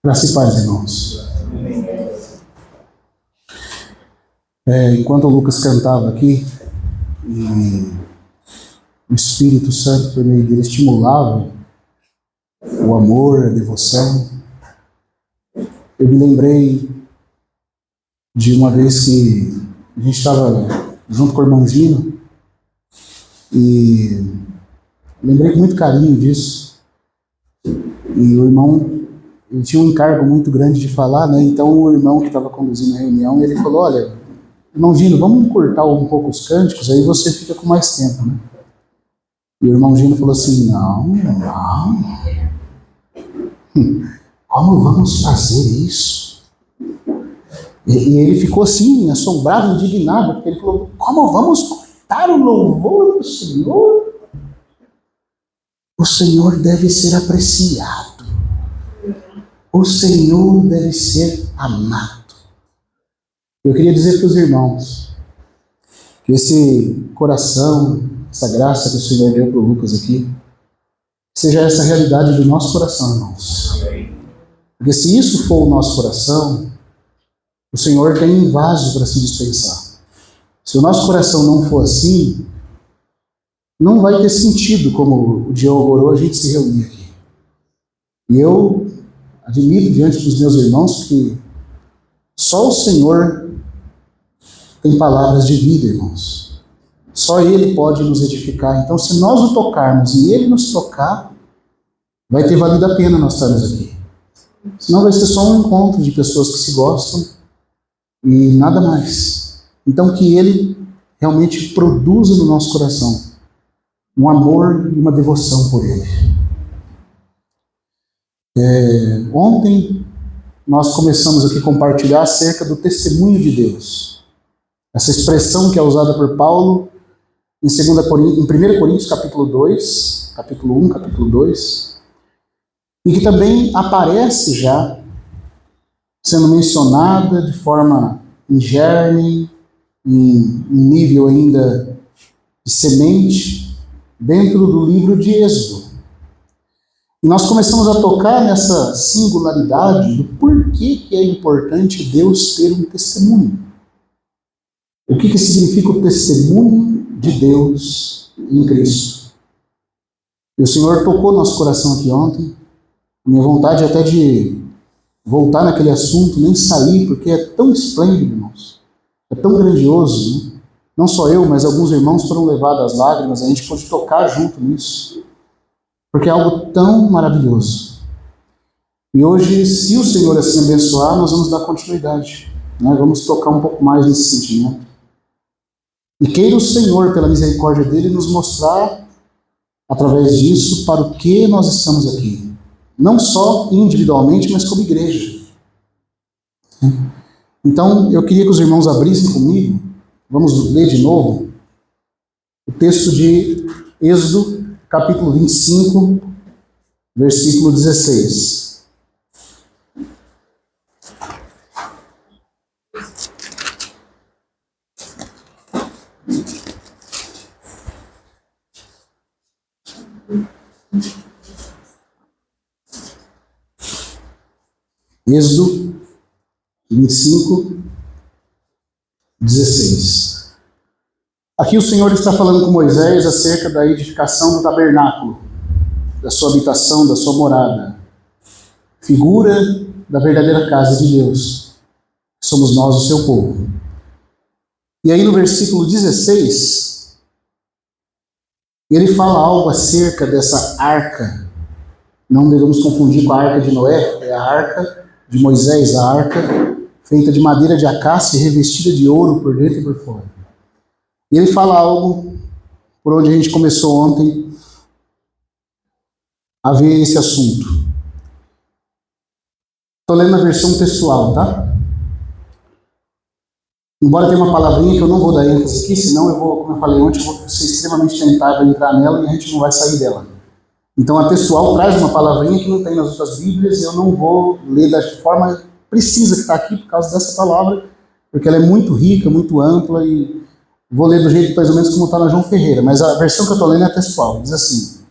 Graça e paz, irmãos. Enquanto o Lucas cantava aqui, e o Espírito Santo, por meio dele, estimulava o amor, a devoção, eu me lembrei de uma vez que a gente estava junto com o irmão Gino, e lembrei com muito carinho disso. E o irmão, ele tinha um encargo muito grande de falar, né? Então o irmão que estava conduzindo a reunião, ele falou: olha, irmão Gino, vamos cortar um pouco os cânticos, aí você fica com mais tempo, né? E o irmão Gino falou assim: não, como vamos fazer isso? E ele ficou assim, assombrado, indignado, porque ele falou: como vamos cortar o louvor do Senhor? O Senhor deve ser apreciado. O Senhor deve ser amado. Eu queria dizer para os irmãos que esse coração, essa graça que o Senhor deu para o Lucas aqui, seja essa a realidade do nosso coração, irmãos. Porque se isso for o nosso coração, o Senhor tem um vaso para se dispensar. Se o nosso coração não for assim, não vai ter sentido, como o Diogo orou, a gente se reunir aqui. E eu admito diante dos meus irmãos que só o Senhor tem palavras de vida, irmãos. Só Ele pode nos edificar. Então, se nós o tocarmos e Ele nos tocar, vai ter valido a pena nós estarmos aqui. Senão vai ser só um encontro de pessoas que se gostam e nada mais. Então, que Ele realmente produza no nosso coração um amor e uma devoção por Ele. Ontem nós começamos aqui a compartilhar acerca do testemunho de Deus. Essa expressão que é usada por Paulo em 1 Coríntios capítulo 2, capítulo 1, capítulo 2, e que também aparece já sendo mencionada de forma em germe, em nível ainda de semente, dentro do livro de Êxodo. E nós começamos a tocar nessa singularidade do porquê que é importante Deus ter um testemunho. O que significa o testemunho de Deus em Cristo? E o Senhor tocou nosso coração aqui ontem. Minha vontade é até de voltar naquele assunto, nem sair, porque é tão esplêndido, irmãos. É tão grandioso, né? Não só eu, mas alguns irmãos foram levados às lágrimas, a gente pôde tocar junto nisso, porque é algo tão maravilhoso. E hoje, se o Senhor assim abençoar, nós vamos dar continuidade, né? Vamos tocar um pouco mais nesse sentimento. E queira o Senhor, pela misericórdia dele, nos mostrar, através disso, para o que nós estamos aqui. Não só individualmente, mas como igreja. Então, eu queria que os irmãos abrissem comigo. Vamos ler de novo o texto de Êxodo, capítulo 25, versículo 16. Êxodo 25, 16. Aqui o Senhor está falando com Moisés acerca da edificação do tabernáculo, da sua habitação, da sua morada, figura da verdadeira casa de Deus, que somos nós, o seu povo. E aí no versículo 16, ele fala algo acerca dessa arca. Não devemos confundir com a arca de Noé, é a arca de Moisés, a arca feita de madeira de acácia e revestida de ouro por dentro e por fora. E ele fala algo por onde a gente começou ontem a ver esse assunto. Estou lendo a versão textual, tá? Embora tenha uma palavrinha que eu não vou dar ênfase aqui, senão eu vou, como eu falei ontem, eu vou ser extremamente tentado a entrar nela e a gente não vai sair dela. Então a textual traz uma palavrinha que não tem nas outras Bíblias, eu não vou ler da forma precisa que está aqui por causa dessa palavra, porque ela é muito rica, muito ampla, e vou ler do jeito mais ou menos como está na João Ferreira, mas a versão que eu estou lendo é a textual, diz assim: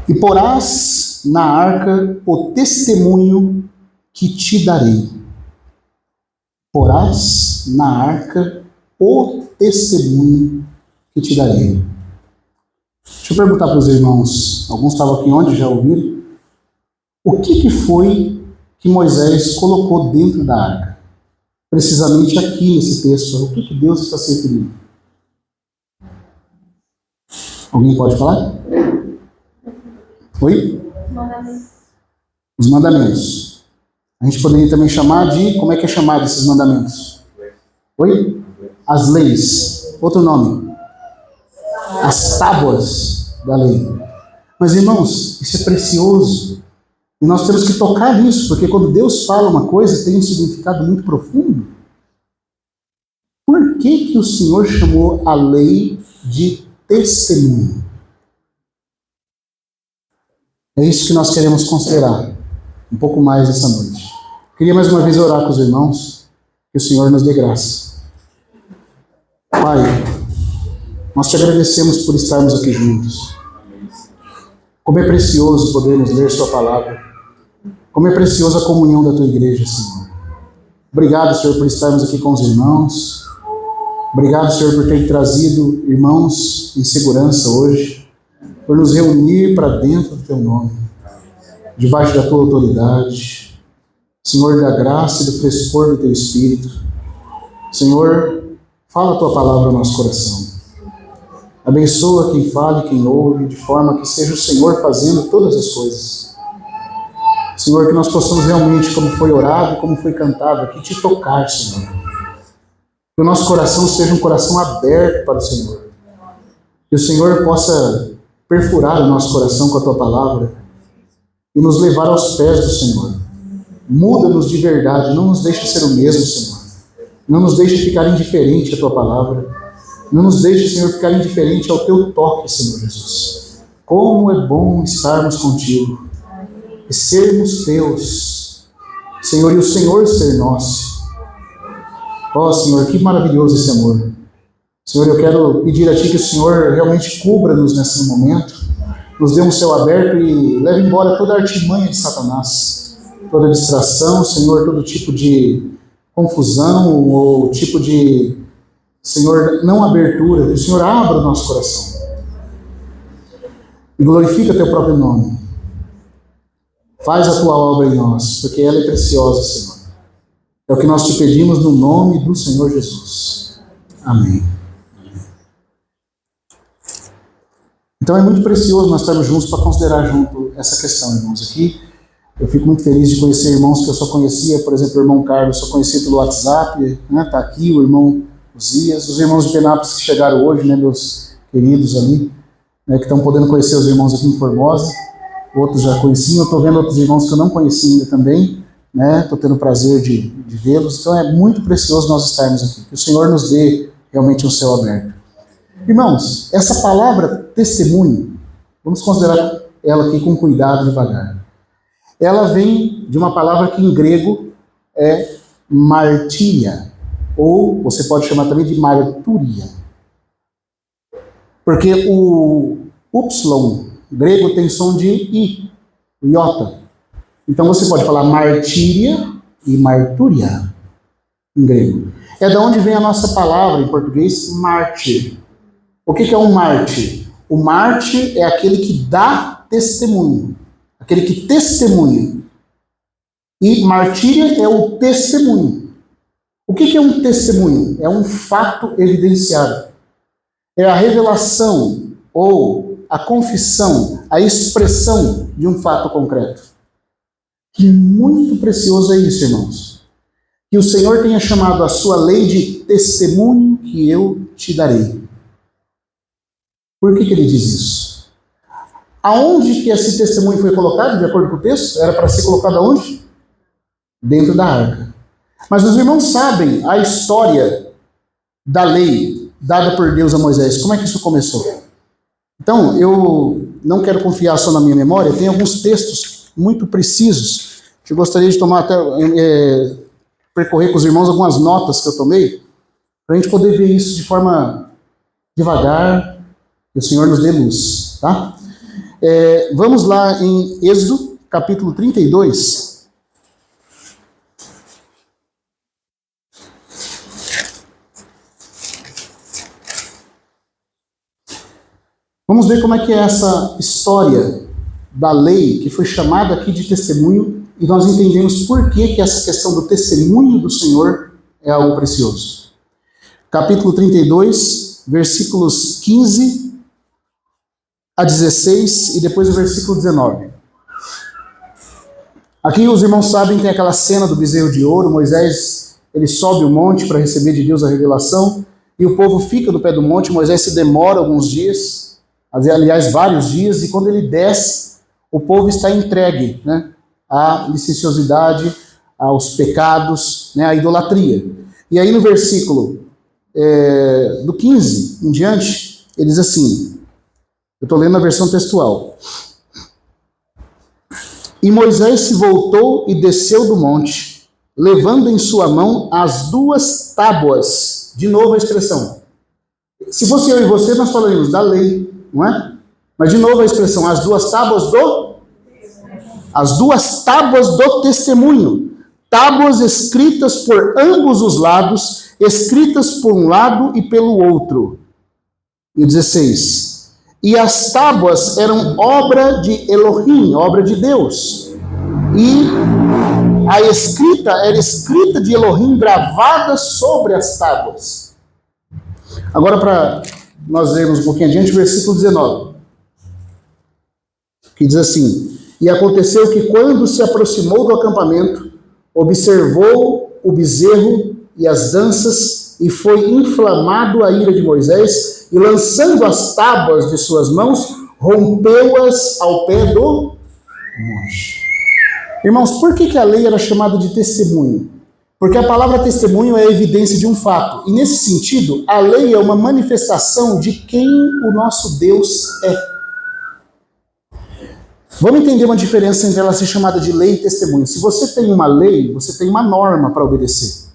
E porás na arca o testemunho que te darei. Porás na arca o testemunho que te darei. Deixa eu perguntar para os irmãos, alguns estavam aqui onde já ouviram, o que foi que Moisés colocou dentro da arca? Precisamente aqui nesse texto, o que Deus está se referindo? Alguém pode falar? Oi? Os mandamentos. A gente poderia também chamar de, como é que é chamado esses mandamentos? Oi? As leis. Outro nome. As tábuas da lei. Mas irmãos, isso é precioso. E nós temos que tocar nisso, porque quando Deus fala uma coisa, tem um significado muito profundo. Por que o Senhor chamou a lei de testemunho? É isso que nós queremos considerar um pouco mais essa noite. Queria mais uma vez orar com os irmãos, que o Senhor nos dê graça. Pai, nós te agradecemos por estarmos aqui juntos. Como é precioso podermos ler sua palavra. Como é preciosa a comunhão da tua igreja, Senhor. Obrigado, Senhor, por estarmos aqui com os irmãos. Obrigado, Senhor, por ter trazido irmãos em segurança hoje. Por nos reunir para dentro do teu nome, debaixo da tua autoridade. Senhor, da graça e do frescor do teu Espírito. Senhor, fala a tua palavra ao nosso coração. Abençoa quem fala e quem ouve, de forma que seja o Senhor fazendo todas as coisas. Senhor, que nós possamos realmente, como foi orado e como foi cantado aqui, te tocar, Senhor. Que o nosso coração seja um coração aberto para o Senhor. Que o Senhor possa perfurar o nosso coração com a tua palavra e nos levar aos pés do Senhor. Muda-nos de verdade, não nos deixe ser o mesmo, Senhor. Não nos deixe ficar indiferente à tua palavra. Não nos deixe, Senhor, ficar indiferente ao teu toque, Senhor Jesus. Como é bom estarmos contigo e sermos teus, Senhor, e o Senhor ser nosso. Ó, Senhor, que maravilhoso esse amor. Senhor, eu quero pedir a Ti que o Senhor realmente cubra-nos nesse momento, nos dê um céu aberto e leve embora toda a artimanha de Satanás, toda distração, Senhor, todo tipo de confusão ou tipo de, Senhor, não abertura. Que o Senhor abra o nosso coração e glorifica Teu próprio nome. Faz a Tua obra em nós, porque ela é preciosa, Senhor. É o que nós Te pedimos no nome do Senhor Jesus. Amém. Então é muito precioso nós estarmos juntos para considerar junto essa questão, irmãos. Aqui eu fico muito feliz de conhecer irmãos que eu só conhecia, por exemplo, o irmão Carlos, só conhecia pelo WhatsApp, né? Está aqui o irmão Uzias, os irmãos de Penápolis que chegaram hoje, né, meus queridos ali, né, que estão podendo conhecer os irmãos aqui em Formosa, outros já conheciam, eu estou vendo outros irmãos que eu não conhecia ainda também, né? Estou tendo o prazer de vê-los, então é muito precioso nós estarmos aqui, que o Senhor nos dê realmente um céu aberto. Irmãos, essa palavra testemunho, vamos considerar ela aqui com cuidado, devagar. Ela vem de uma palavra que em grego é martíria, ou você pode chamar também de marturia. Porque o Y grego tem som de I, o iota. Então você pode falar martíria e martúria em grego. É da onde vem a nossa palavra em português, mártir. O que é um mártir? O mártir é aquele que dá testemunho, aquele que testemunha. E martíria é o testemunho. O que é um testemunho? É um fato evidenciado. É a revelação ou a confissão, a expressão de um fato concreto. Que muito precioso é isso, irmãos. Que o Senhor tenha chamado a sua lei de testemunho que eu te darei. Por que ele diz isso? Aonde que esse testemunho foi colocado, de acordo com o texto? Era para ser colocado aonde? Dentro da arca. Mas os irmãos sabem a história da lei dada por Deus a Moisés. Como é que isso começou? Então, eu não quero confiar só na minha memória, tem alguns textos muito precisos que eu gostaria de tomar até, percorrer com os irmãos algumas notas que eu tomei, para a gente poder ver isso de forma devagar, que o Senhor nos dê luz, tá? Vamos lá em Êxodo, capítulo 32. Vamos ver como é que é essa história da lei que foi chamada aqui de testemunho, e nós entendemos por que essa questão do testemunho do Senhor é algo precioso. Capítulo 32, versículos 15 a 16 e depois o versículo 19. Aqui os irmãos sabem que tem aquela cena do bezerro de ouro. Moisés, ele sobe o monte para receber de Deus a revelação, e o povo fica no pé do monte. Moisés se demora alguns dias, aliás, vários dias, e quando ele desce, o povo está entregue, né, à licenciosidade, aos pecados, né, à idolatria. E aí no versículo do 15 em diante, ele diz assim, eu estou lendo a versão textual: E Moisés se voltou e desceu do monte, levando em sua mão as 2 tábuas. De novo a expressão. Se fosse eu e você, nós falaríamos da lei, não é? Mas de novo a expressão, as 2 tábuas do testemunho. Tábuas escritas por ambos os lados, escritas por um lado e pelo outro. E 16. E as tábuas eram obra de Elohim, obra de Deus. E a escrita era escrita de Elohim gravada sobre as tábuas. Agora, para nós lermos um pouquinho adiante, versículo 19. Que diz assim: E aconteceu que quando se aproximou do acampamento, observou o bezerro e as danças, e foi inflamado a ira de Moisés, e lançando as tábuas de suas mãos, rompeu-as ao pé do monte. Irmãos, por que a lei era chamada de testemunho? Porque a palavra testemunho é a evidência de um fato. E nesse sentido, a lei é uma manifestação de quem o nosso Deus é. Vamos entender uma diferença entre ela ser chamada de lei e testemunho. Se você tem uma lei, você tem uma norma para obedecer.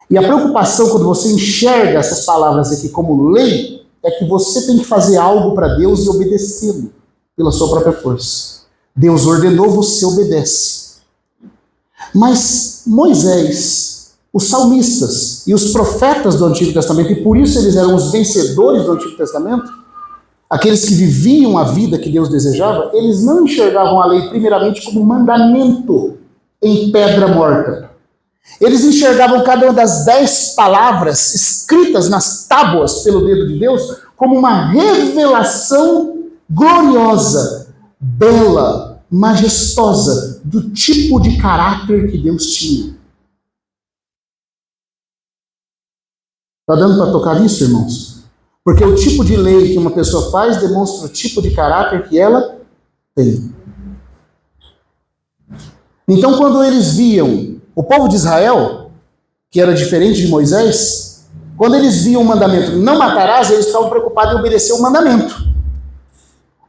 E a preocupação quando você enxerga essas palavras aqui como lei, é que você tem que fazer algo para Deus e obedecê-lo pela sua própria força. Deus ordenou, você obedece. Mas Moisés, os salmistas e os profetas do Antigo Testamento, e por isso eles eram os vencedores do Antigo Testamento, aqueles que viviam a vida que Deus desejava, eles não enxergavam a lei primeiramente como um mandamento em pedra morta. Eles enxergavam cada uma das 10 palavras escritas nas tábuas pelo dedo de Deus como uma revelação gloriosa, bela, majestosa, do tipo de caráter que Deus tinha. Está dando para tocar nisso, irmãos? Porque o tipo de lei que uma pessoa faz demonstra o tipo de caráter que ela tem. Então, quando eles viam o povo de Israel, que era diferente de Moisés, quando eles viam o mandamento não matarás, eles estavam preocupados em obedecer o mandamento.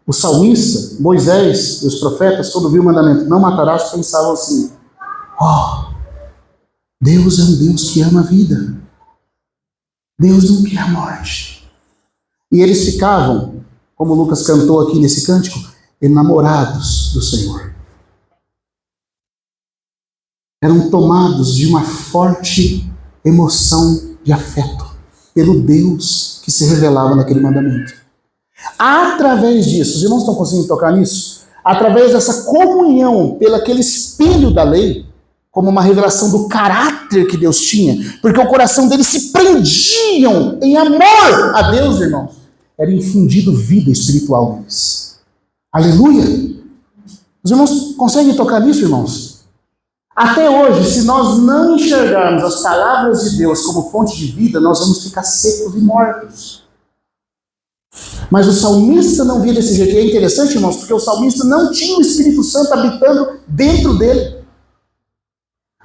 O salmista, Moisés e os profetas, quando viam o mandamento não matarás, pensavam assim: Deus é um Deus que ama a vida. Deus não quer a morte. E eles ficavam, como Lucas cantou aqui nesse cântico, enamorados do Senhor. Eram tomados de uma forte emoção de afeto pelo Deus que se revelava naquele mandamento. Através disso, os irmãos estão conseguindo tocar nisso? Através dessa comunhão pelo aquele espelho da lei, como uma revelação do caráter que Deus tinha, porque o coração deles se prendiam em amor a Deus, irmãos. Era infundido vida espiritual neles. Aleluia! Os irmãos conseguem tocar nisso, irmãos? Até hoje, se nós não enxergarmos as palavras de Deus como fonte de vida, nós vamos ficar secos e mortos. Mas o salmista não via desse jeito. E é interessante, irmãos, porque o salmista não tinha o Espírito Santo habitando dentro dele.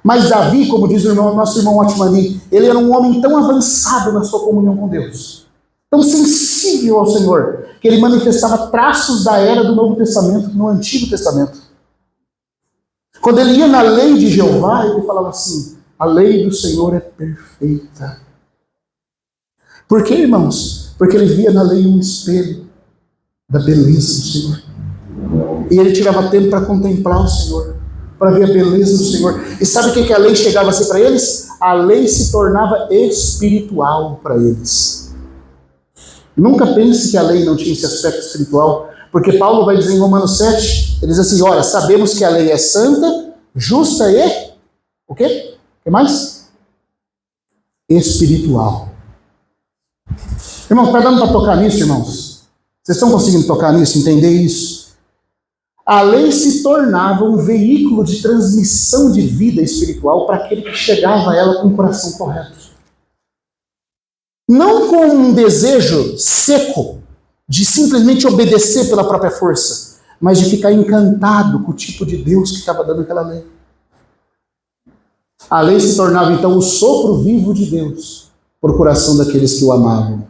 Mas Davi, como diz o nosso irmão Otmani, ele era um homem tão avançado na sua comunhão com Deus, tão sensível ao Senhor, que ele manifestava traços da era do Novo Testamento no Antigo Testamento. Quando ele ia na lei de Jeová, ele falava assim: a lei do Senhor é perfeita. Por quê, irmãos? Porque ele via na lei um espelho da beleza do Senhor. E ele tirava tempo para contemplar o Senhor, para ver a beleza do Senhor. E sabe o que a lei chegava a ser para eles? A lei se tornava espiritual para eles. Nunca pense que a lei não tinha esse aspecto espiritual, porque Paulo vai dizer em Romanos 7, ele diz assim, ora, sabemos que a lei é santa, justa e... o quê? O que mais? Espiritual. Irmãos, para dar para tocar nisso, irmãos? Vocês estão conseguindo tocar nisso, entender isso? A lei se tornava um veículo de transmissão de vida espiritual para aquele que chegava a ela com o coração correto. Não com um desejo seco de simplesmente obedecer pela própria força, mas de ficar encantado com o tipo de Deus que estava dando aquela lei. A lei se tornava então o sopro vivo de Deus para o coração daqueles que o amavam.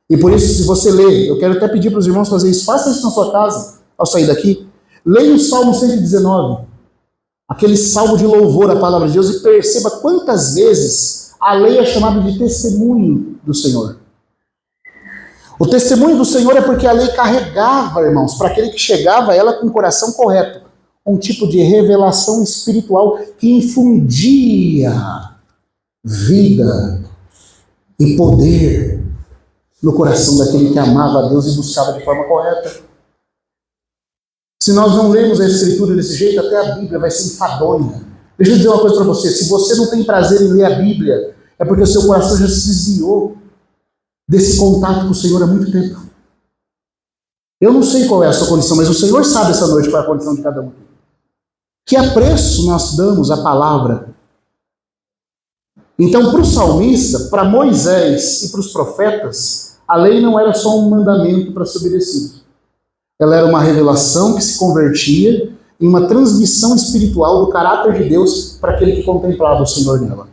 E por isso, se você ler, eu quero até pedir para os irmãos fazer isso, faça isso na sua casa, ao sair daqui. Leia o Salmo 119, aquele salmo de louvor à palavra de Deus, e perceba quantas vezes a lei é chamada de testemunho do Senhor. O testemunho do Senhor é porque a lei carregava, irmãos, para aquele que chegava a ela com o coração correto, um tipo de revelação espiritual que infundia vida e poder no coração daquele que amava a Deus e buscava de forma correta. Se nós não lemos a Escritura desse jeito, até a Bíblia vai ser enfadonha. Deixa eu dizer uma coisa para você, se você não tem prazer em ler a Bíblia, é porque o seu coração já se desviou desse contato com o Senhor há muito tempo. Eu não sei qual é a sua condição, mas o Senhor sabe essa noite qual é a condição de cada um. Que apreço nós damos à palavra. Então, para o salmista, para Moisés e para os profetas, a lei não era só um mandamento para ser obedecido. Ela era uma revelação que se convertia em uma transmissão espiritual do caráter de Deus para aquele que contemplava o Senhor nela.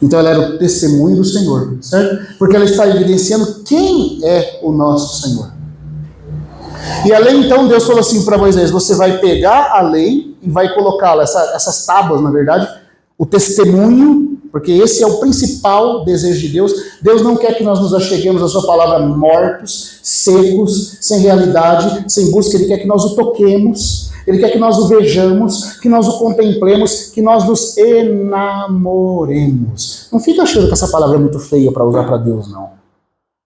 Então ela era o testemunho do Senhor, certo? Porque ela está evidenciando quem é o nosso Senhor. E a lei, então, Deus falou assim para Moisés, você vai pegar a lei e vai colocá-la, essas tábuas, na verdade, o testemunho, porque esse é o principal desejo de Deus. Deus não quer que nós nos acheguemos à sua palavra mortos, secos, sem realidade, sem busca. Ele quer que nós o toquemos, ele quer que nós o vejamos, que nós o contemplemos, que nós nos enamoremos. Não fica achando que essa palavra é muito feia para usar para Deus, não.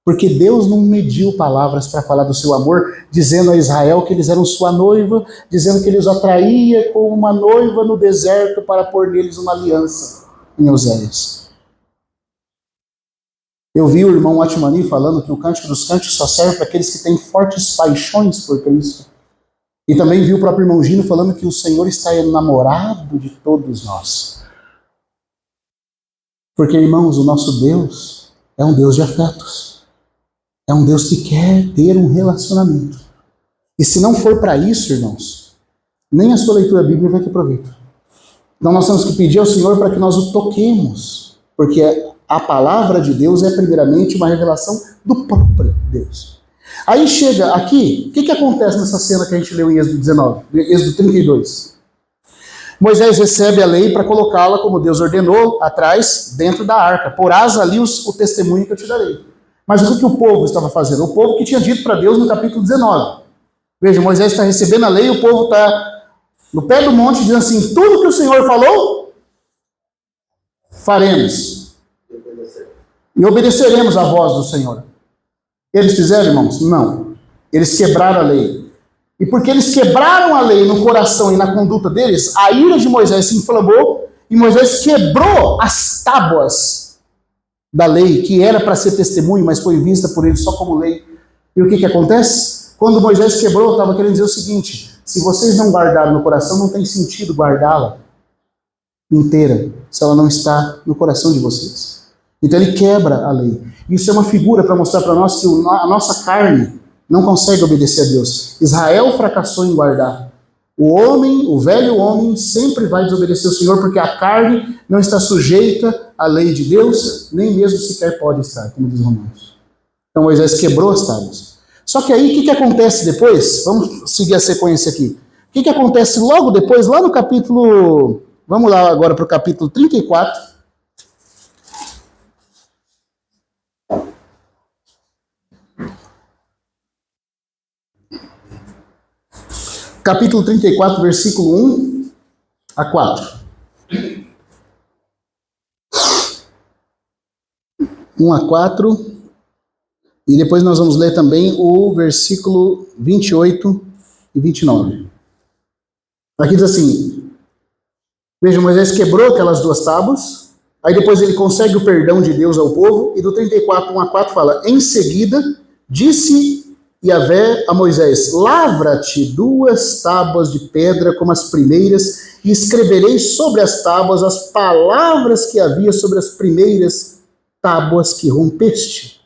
Porque Deus não mediu palavras para falar do seu amor, dizendo a Israel que eles eram sua noiva, dizendo que ele os atraía como uma noiva no deserto para pôr neles uma aliança, em Oséias. Eu vi o irmão Atmani falando que o Cântico dos Cânticos só serve para aqueles que têm fortes paixões por Cristo. E também vi o próprio irmão Gino falando que o Senhor está enamorado de todos nós. Porque, irmãos, o nosso Deus é um Deus de afetos. É um Deus que quer ter um relacionamento. E se não for para isso, irmãos, nem a sua leitura bíblica vai ter proveito. Então nós temos que pedir ao Senhor para que nós o toquemos. Porque a palavra de Deus é primeiramente uma revelação do próprio Deus. Aí chega aqui, o que acontece nessa cena que a gente leu em Êxodo 19, Êxodo 32? Moisés recebe a lei para colocá-la, como Deus ordenou, atrás, dentro da arca. Porás ali o testemunho que eu te darei. Mas o que o povo estava fazendo? O povo que tinha dito para Deus no capítulo 19. Veja, Moisés está recebendo a lei, o povo está no pé do monte dizendo assim, tudo que o Senhor falou, faremos. E obedeceremos à voz do Senhor. Eles fizeram, irmãos? Não. Eles quebraram a lei. E porque eles quebraram a lei no coração e na conduta deles, a ira de Moisés se inflamou e Moisés quebrou as tábuas da lei, que era para ser testemunho, mas foi vista por ele só como lei. E o que acontece? Quando Moisés quebrou, estava querendo dizer o seguinte, se vocês não guardaram no coração, não tem sentido guardá-la inteira, se ela não está no coração de vocês. Então ele quebra a lei. Isso é uma figura para mostrar para nós que a nossa carne não consegue obedecer a Deus. Israel fracassou em guardar. O homem, o velho homem, sempre vai desobedecer ao Senhor, porque a carne não está sujeita à lei de Deus, nem mesmo sequer pode estar, como diz Romanos. Então Moisés quebrou as tábuas. Só que aí, o que acontece depois? Vamos seguir a sequência aqui. O que acontece logo depois, lá no capítulo... Vamos lá agora para o capítulo 34. capítulo 34, versículo 1 a 4. 1 a 4. E depois nós vamos ler também o versículo 28 e 29. Aqui diz assim: veja, Moisés quebrou aquelas duas tábuas, aí depois ele consegue o perdão de Deus ao povo, e do 34, 1 a 4 fala: em seguida, disse Yahvé a Moisés: lavra-te 2 tábuas de pedra como as primeiras, e escreverei sobre as tábuas as palavras que havia sobre as primeiras tábuas que rompeste.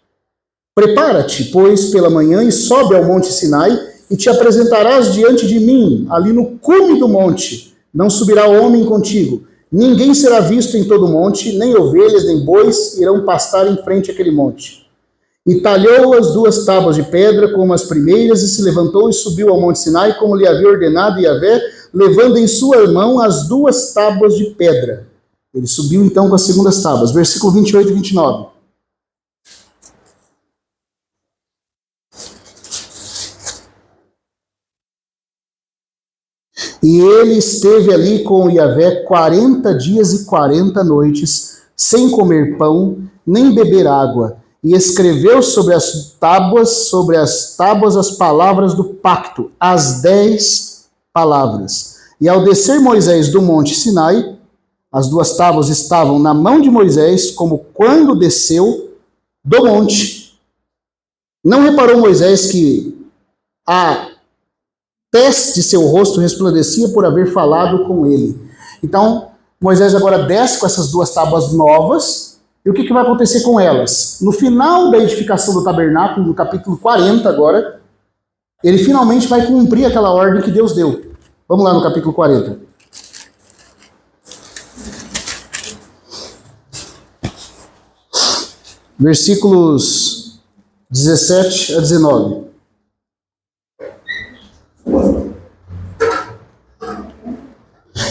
Prepara-te, pois, pela manhã e sobe ao monte Sinai, e te apresentarás diante de mim, ali no cume do monte. Não subirá homem contigo. Ninguém será visto em todo o monte, nem ovelhas, nem bois irão pastar em frente àquele monte. E talhou as 2 tábuas de pedra como as primeiras, e se levantou e subiu ao monte Sinai, como lhe havia ordenado Yahvé, levando em sua mão as 2 tábuas de pedra. Ele subiu então com as segundas tábuas. Versículo 28 e 29. E ele esteve ali com Yahvé 40 dias e 40 noites, sem comer pão, nem beber água, e escreveu sobre as tábuas as palavras do pacto, as 10 palavras. E ao descer Moisés do monte Sinai, as 2 tábuas estavam na mão de Moisés, como quando desceu do monte. Não reparou Moisés que a tez de seu rosto resplandecia por haver falado com ele. Então, Moisés agora desce com essas 2 tábuas novas, e o que vai acontecer com elas? No final da edificação do tabernáculo, no capítulo 40 agora, ele finalmente vai cumprir aquela ordem que Deus deu. Vamos lá no capítulo 40. Versículos 17 a 19.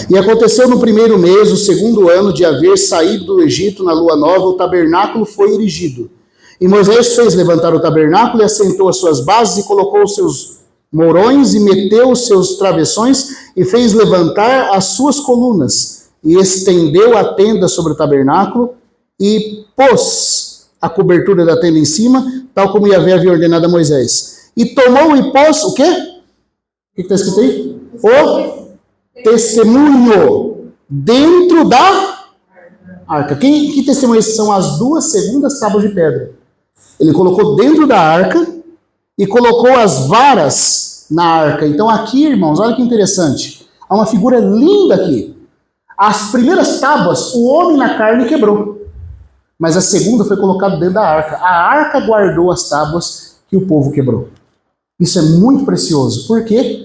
E aconteceu no 1º mês, o 2º ano de haver saído do Egito na lua nova, o tabernáculo foi erigido. E Moisés fez levantar o tabernáculo e assentou as suas bases e colocou os seus morões e meteu os seus travessões e fez levantar as suas colunas e estendeu a tenda sobre o tabernáculo e pôs a cobertura da tenda em cima, tal como Yahvé havia ordenado a Moisés. E tomou e pôs o quê? O que está escrito aí? O testemunho dentro da arca. Que testemunhas são as 2 segundas tábuas de pedra? Ele colocou dentro da arca e colocou as varas na arca. Então aqui, irmãos, olha que interessante. Há uma figura linda aqui. As primeiras tábuas, o homem na carne quebrou. Mas a segunda foi colocada dentro da arca. A arca guardou as tábuas que o povo quebrou. Isso é muito precioso. Por quê?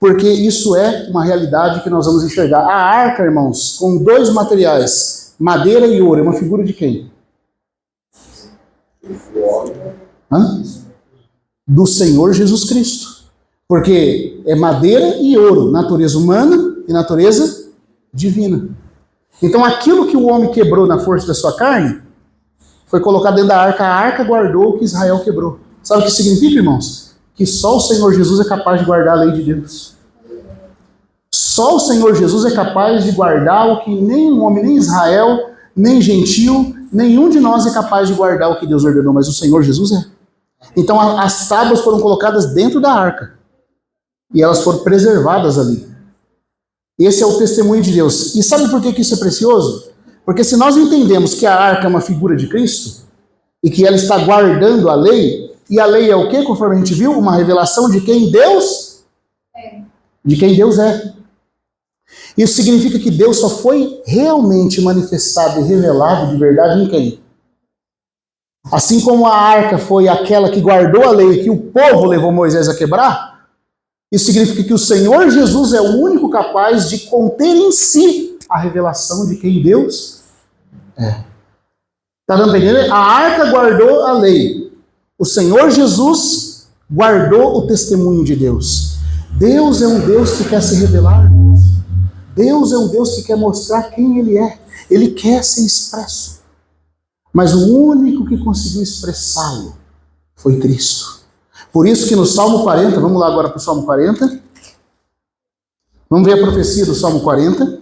Porque isso é uma realidade que nós vamos enxergar. A arca, irmãos, com 2 materiais, madeira e ouro, é uma figura de quem? Do Senhor Jesus Cristo. Porque é madeira e ouro, natureza humana e natureza divina. Então aquilo que o homem quebrou na força da sua carne, foi colocado dentro da arca. A arca guardou o que Israel quebrou. Sabe o que significa, irmãos? Que só o Senhor Jesus é capaz de guardar a lei de Deus. Só o Senhor Jesus é capaz de guardar o que nem um homem, nem Israel, nem gentil, nenhum de nós é capaz de guardar o que Deus ordenou, mas o Senhor Jesus é. Então as tábuas foram colocadas dentro da arca e elas foram preservadas ali. Esse é o testemunho de Deus. E sabe por que isso é precioso? Porque se nós entendemos que a arca é uma figura de Cristo e que ela está guardando a lei, e a lei é o quê? Conforme a gente viu, uma revelação de quem Deus é. De quem Deus é. Isso significa que Deus só foi realmente manifestado e revelado de verdade em quem? Assim como a arca foi aquela que guardou a lei que o povo levou Moisés a quebrar, isso significa que o Senhor Jesus é o único capaz de conter em si a revelação de quem Deus é. Está dando para entender? A arca guardou a lei. O Senhor Jesus guardou o testemunho de Deus. Deus é um Deus que quer se revelar. Deus é um Deus que quer mostrar quem Ele é. Ele quer ser expresso. Mas o único que conseguiu expressá-lo foi Cristo. Por isso que no Salmo 40, vamos lá agora para o Salmo 40. Vamos ver a profecia do Salmo 40.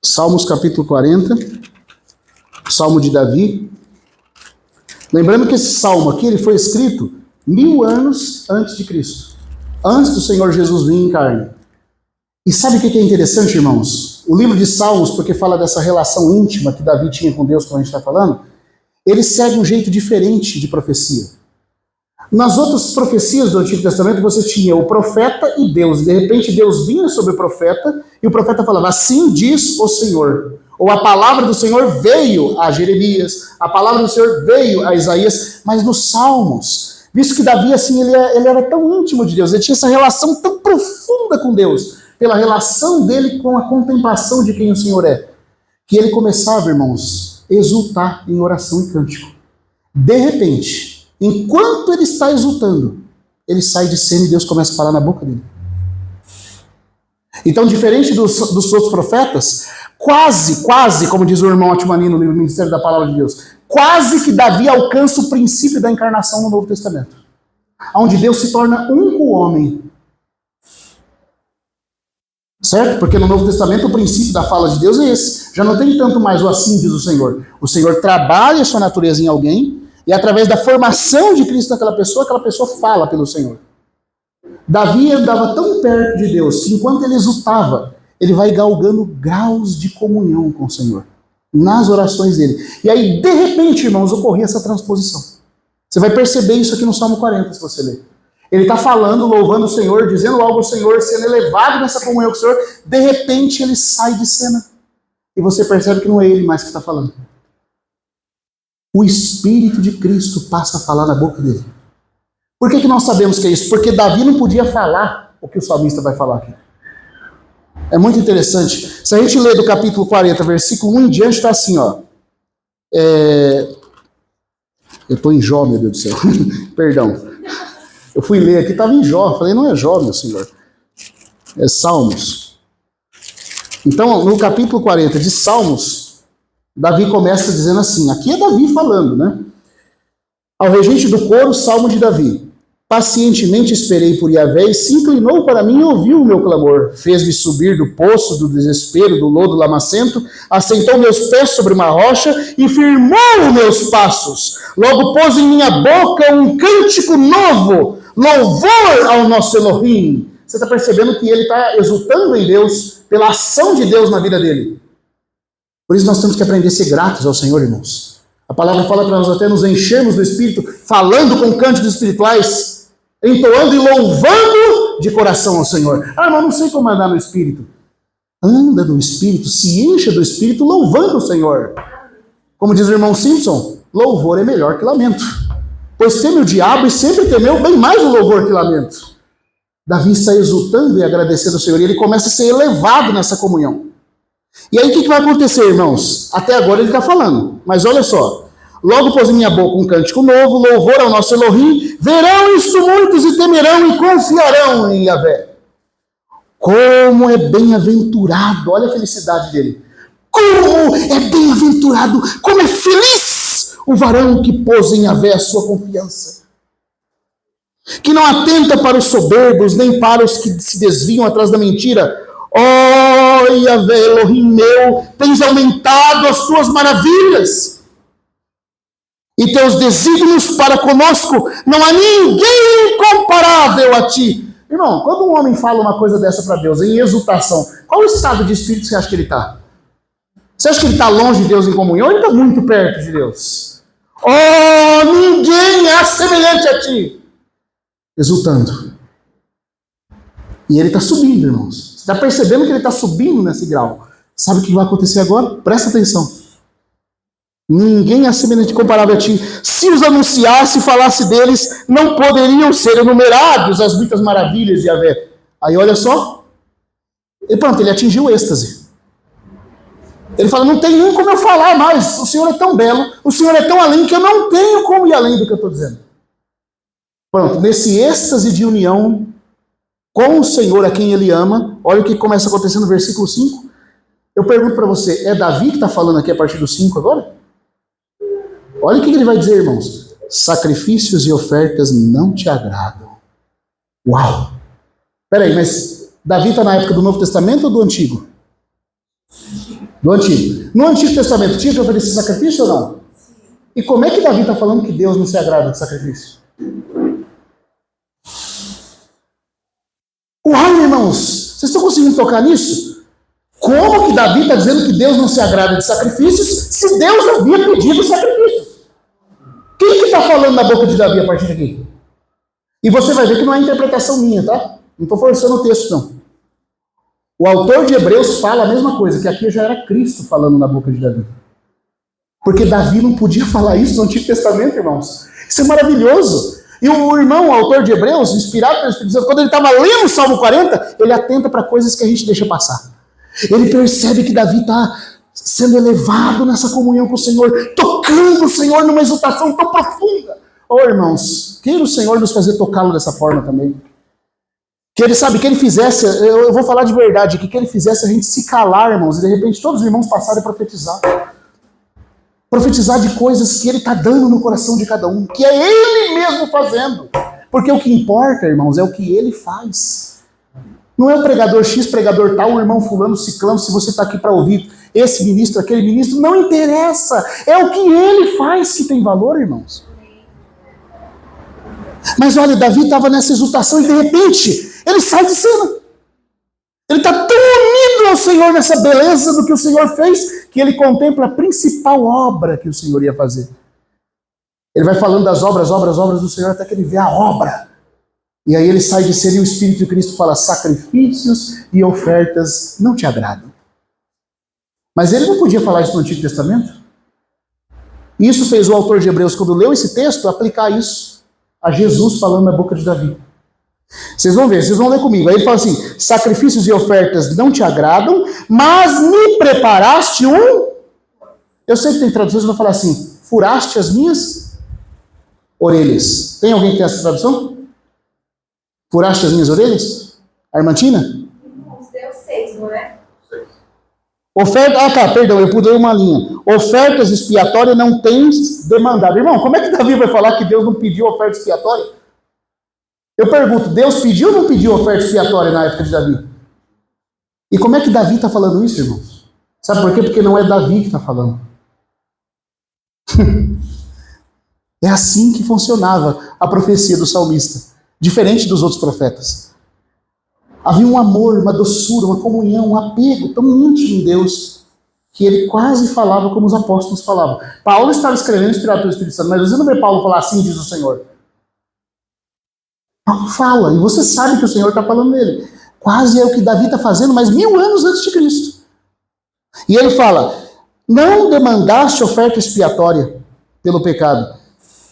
Salmos capítulo 40, Salmo de Davi. Lembrando que esse salmo aqui ele foi escrito 1000 anos antes de Cristo, antes do Senhor Jesus vir em carne. E sabe o que é interessante, irmãos? O livro de Salmos, porque fala dessa relação íntima que Davi tinha com Deus, como a gente está falando, ele segue um jeito diferente de profecia. Nas outras profecias do Antigo Testamento, você tinha o profeta e Deus. De repente, Deus vinha sobre o profeta e o profeta falava, assim diz o Senhor. Ou a palavra do Senhor veio a Jeremias, a palavra do Senhor veio a Isaías. Mas nos Salmos, visto que Davi, assim, ele era tão íntimo de Deus, ele tinha essa relação tão profunda com Deus, pela relação dele com a contemplação de quem o Senhor é, que ele começava, irmãos, a exultar em oração e cântico. De repente, enquanto ele está exultando, ele sai de cena e Deus começa a falar na boca dele. Então, diferente dos outros profetas, quase, como diz o irmão Atmani no livro Ministério da Palavra de Deus, quase que Davi alcança o princípio da encarnação no Novo Testamento, onde Deus se torna um com o homem. Certo? Porque no Novo Testamento o princípio da fala de Deus é esse. Já não tem tanto mais o assim diz o Senhor. O Senhor trabalha a sua natureza em alguém, e através da formação de Cristo naquela pessoa fala pelo Senhor. Davi andava tão perto de Deus que enquanto ele exultava, ele vai galgando graus de comunhão com o Senhor, nas orações dele. E aí, de repente, irmãos, ocorria essa transposição. Você vai perceber isso aqui no Salmo 40, se você ler. Ele está falando, louvando o Senhor, dizendo algo ao Senhor, sendo elevado nessa comunhão com o Senhor. De repente, ele sai de cena. E você percebe que não é ele mais que está falando. O Espírito de Cristo passa a falar na boca dele. Por que nós sabemos que é isso? Porque Davi não podia falar o que o salmista vai falar aqui. É muito interessante. Se a gente ler do capítulo 40, versículo 1 em diante, está assim, ó. Eu estou em Jó, meu Deus do céu. Perdão. Eu fui ler aqui, estava em Jó. Falei, não é Jó, meu senhor. É Salmos. Então, no capítulo 40 de Salmos, Davi começa dizendo assim, aqui é Davi falando, né? Ao regente do coro, Salmo de Davi. Pacientemente esperei por Yahvé e se inclinou para mim e ouviu o meu clamor. Fez-me subir do poço do desespero, do lodo lamacento, assentou meus pés sobre uma rocha e firmou meus passos. Logo pôs em minha boca um cântico novo, louvor ao nosso Elohim. Você está percebendo que ele está exultando em Deus pela ação de Deus na vida dele. Por isso nós temos que aprender a ser gratos ao Senhor, irmãos. A palavra fala para nós até nos enchermos do Espírito, falando com cânticos espirituais, entoando e louvando de coração ao Senhor. Ah, mas não sei como andar no Espírito. Anda no Espírito, se encha do Espírito louvando o Senhor. Como diz o irmão Simpson, louvor é melhor que lamento. Pois teme o diabo e sempre temeu bem mais o louvor que lamento. Davi está exultando e agradecendo ao Senhor, e ele começa a ser elevado nessa comunhão. E aí o que vai acontecer, irmãos? Até agora ele está falando, mas olha só. Logo pôs em minha boca um cântico novo, louvor ao nosso Elohim, verão isto muitos e temerão e confiarão em Yahvé. Como é bem-aventurado, olha a felicidade dele. Como é bem-aventurado, como é feliz o varão que pôs em Yahvé a sua confiança. Que não atenta para os soberbos, nem para os que se desviam atrás da mentira. Ó Yahvé, Elohim meu, tens aumentado as tuas maravilhas e teus desígnios para conosco, não há ninguém comparável a ti. Irmão, quando um homem fala uma coisa dessa para Deus, em exultação, qual o estado de espírito você acha que ele está? Você acha que ele está longe de Deus em comunhão ou ele está muito perto de Deus? Oh, ninguém é semelhante a ti. Exultando. E ele está subindo, irmãos. Você está percebendo que ele está subindo nesse grau. Sabe o que vai acontecer agora? Presta atenção. Ninguém é semelhante comparável a ti. Se os anunciasse e falasse deles, não poderiam ser enumerados as muitas maravilhas de Yahvé. Aí olha só. E pronto, ele atingiu o êxtase. Ele fala, não tem nem como eu falar mais. O Senhor é tão belo, o Senhor é tão além que eu não tenho como ir além do que eu estou dizendo. Pronto, nesse êxtase de união com o Senhor a quem ele ama. Olha o que começa a acontecer no versículo 5. Eu pergunto para você, é Davi que está falando aqui a partir do 5 agora? Olha o que ele vai dizer, irmãos. Sacrifícios e ofertas não te agradam. Uau! Peraí, mas Davi está na época do Novo Testamento ou do Antigo? Do Antigo. No Antigo Testamento tinha que oferecer sacrifício ou não? E como é que Davi está falando que Deus não se agrada de sacrifício? Uau, irmãos! Vocês estão conseguindo tocar nisso? Como que Davi está dizendo que Deus não se agrada de sacrifícios se Deus havia pedido sacrifícios? Quem que está falando na boca de Davi a partir daqui? E você vai ver que não é interpretação minha, tá? Não estou forçando o texto, não. O autor de Hebreus fala a mesma coisa, que aqui já era Cristo falando na boca de Davi. Porque Davi não podia falar isso no Antigo Testamento, irmãos. Isso é maravilhoso. E o irmão, o autor de Hebreus, inspirado pelo Espírito Santo, quando ele estava lendo o Salmo 40, ele atenta para coisas que a gente deixa passar. Ele percebe que Davi está sendo elevado nessa comunhão com o Senhor, tocando o Senhor numa exultação tão profunda. Irmãos, queira o Senhor nos fazer tocá-lo dessa forma também. Que ele, sabe, que ele fizesse, eu vou falar de verdade, que ele fizesse a gente se calar, irmãos, e de repente todos os irmãos passarem a profetizar. Profetizar de coisas que ele está dando no coração de cada um, que é ele mesmo fazendo. Porque o que importa, irmãos, é o que ele faz. Não é o pregador X, pregador tal, o irmão fulano, ciclano, se você está aqui para ouvir esse ministro, aquele ministro, não interessa. É o que ele faz que tem valor, irmãos. Mas olha, Davi estava nessa exultação e de repente ele sai de cena. Ele está tão unido ao Senhor nessa beleza do que o Senhor fez, que ele contempla a principal obra que o Senhor ia fazer. Ele vai falando das obras do Senhor, até que ele vê a obra. E aí ele sai de cena e o Espírito de Cristo fala, sacrifícios e ofertas não te agradam. Mas ele não podia falar isso no Antigo Testamento. Isso fez o autor de Hebreus, quando leu esse texto, aplicar isso a Jesus falando na boca de Davi. Vocês vão ver, vocês vão ler comigo. Aí ele fala assim, sacrifícios e ofertas não te agradam, mas me preparaste um... Eu sei que tem traduções que vão falar assim, furaste as minhas orelhas. Tem alguém que tem essa tradução? Furaste as minhas orelhas? Armantina? Deu 6, não é? Oferta, perdão, eu pulei uma linha. Ofertas expiatórias não tens demandado. Irmão, como é que Davi vai falar que Deus não pediu oferta expiatória? Eu pergunto, Deus pediu ou não pediu oferta expiatória na época de Davi? E como é que Davi está falando isso, irmãos? Sabe por quê? Porque não é Davi que está falando. É assim que funcionava a profecia do salmista, diferente dos outros profetas. Havia um amor, uma doçura, uma comunhão, um apego tão íntimo em Deus, que ele quase falava como os apóstolos falavam. Paulo estava escrevendo inspirado pelo Espírito Santo, mas você não vê Paulo falar assim, diz o Senhor. Paulo fala, e você sabe que o Senhor está falando nele. Quase é o que Davi está fazendo, mas 1000 anos antes de Cristo. E ele fala, não demandaste oferta expiatória pelo pecado.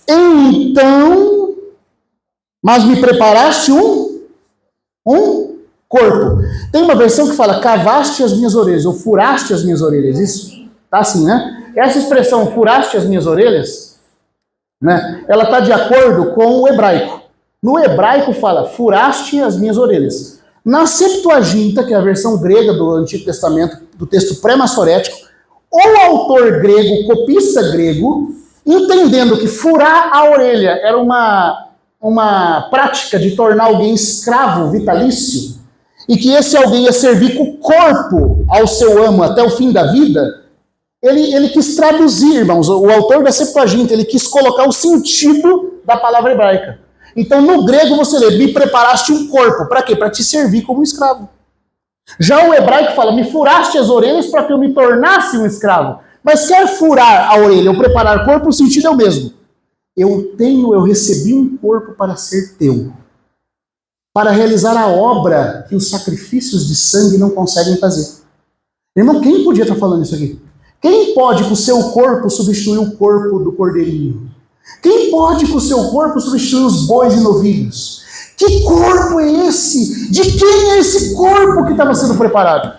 Então, mas me preparaste um corpo. Tem uma versão que fala, cavaste as minhas orelhas, ou furaste as minhas orelhas. Isso tá assim, né? Essa expressão, furaste as minhas orelhas, né? Ela está de acordo com o hebraico. No hebraico fala, furaste as minhas orelhas. Na Septuaginta, que é a versão grega do Antigo Testamento, do texto pré-massorético, o autor grego, o copista grego, entendendo que furar a orelha era uma prática de tornar alguém escravo vitalício, e que esse alguém ia servir com o corpo ao seu amo até o fim da vida, ele quis traduzir, irmãos, o autor da Septuaginta, ele quis colocar o sentido da palavra hebraica. Então, no grego, você lê, me preparaste um corpo. Para quê? Para te servir como um escravo. Já o hebraico fala, me furaste as orelhas para que eu me tornasse um escravo. Mas quer furar a orelha ou preparar o corpo, o sentido é o mesmo. Eu recebi um corpo para ser teu. Para realizar a obra que os sacrifícios de sangue não conseguem fazer. Irmão, quem podia estar falando isso aqui? Quem pode com o seu corpo substituir o corpo do cordeirinho? Quem pode com o seu corpo substituir os bois e novilhos? Que corpo é esse? De quem é esse corpo que estava sendo preparado?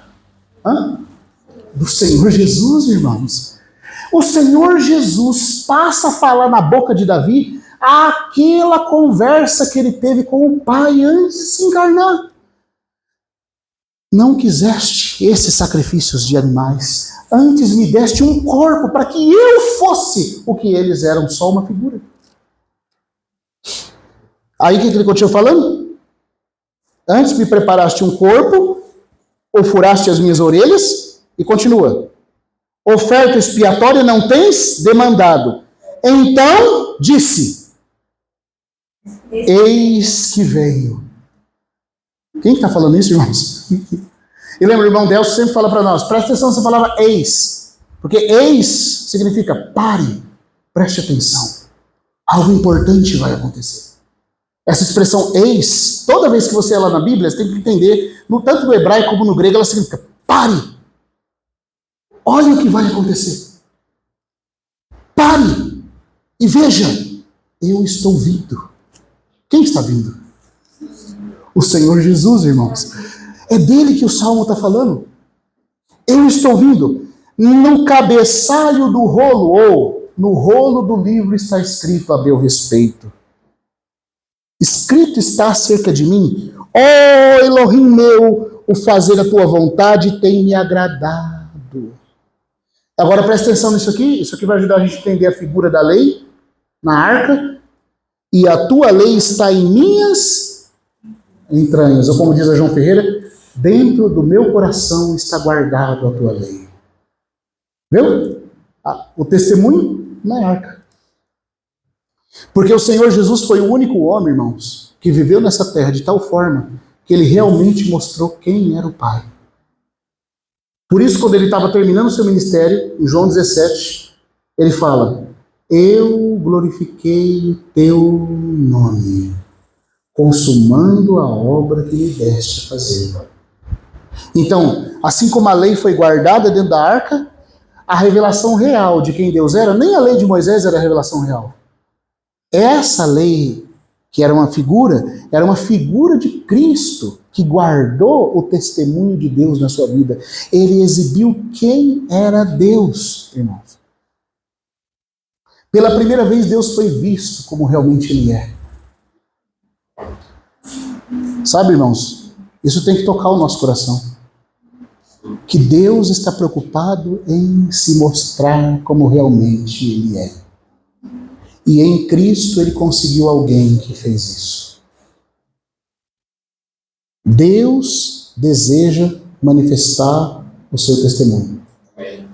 Do Senhor Jesus, irmãos. O Senhor Jesus passa a falar na boca de Davi aquela conversa que ele teve com o Pai antes de se encarnar. não quiseste esses sacrifícios de animais, antes me deste um corpo para que eu fosse o que eles eram, só uma figura. Aí o que ele continua falando? Antes me preparaste um corpo, ou furaste as minhas orelhas, e continua. Oferta expiatória não tens demandado. Então disse, eis que venho. Quem está falando isso, irmãos? E lembra, o irmão Delcio sempre fala para nós, presta atenção nessa palavra eis, porque eis significa pare, preste atenção, algo importante vai acontecer. Essa expressão eis, toda vez que você é lá na Bíblia, você tem que entender, tanto no hebraico como no grego, ela significa pare, olha o que vai acontecer, pare e veja, eu estou vindo. Quem está vindo? O Senhor Jesus, irmãos. É dele que o Salmo está falando. Eu estou vindo. No cabeçalho do rolo, ou no rolo do livro está escrito a meu respeito. Escrito está acerca de mim. Ó Elohim meu, o fazer a tua vontade tem me agradado. Agora presta atenção nisso aqui. Isso aqui vai ajudar a gente a entender a figura da lei na arca. E a tua lei está em minhas entranhas. Ou como diz a João Ferreira, dentro do meu coração está guardado a tua lei. Viu? O testemunho na arca. Porque o Senhor Jesus foi o único homem, irmãos, que viveu nessa terra de tal forma que ele realmente mostrou quem era o Pai. Por isso, quando ele estava terminando o seu ministério, em João 17, ele fala, eu glorifiquei o teu nome, consumando a obra que me deste a fazer. Então, assim como a lei foi guardada dentro da arca, a revelação real de quem Deus era, nem a lei de Moisés era a revelação real. Essa lei, que era uma figura de Cristo, que guardou o testemunho de Deus na sua vida. Ele exibiu quem era Deus, irmãos. Pela primeira vez, Deus foi visto como realmente Ele é. Sabe, irmãos, isso tem que tocar o nosso coração. Que Deus está preocupado em se mostrar como realmente Ele é. E em Cristo Ele conseguiu alguém que fez isso. Deus deseja manifestar o seu testemunho.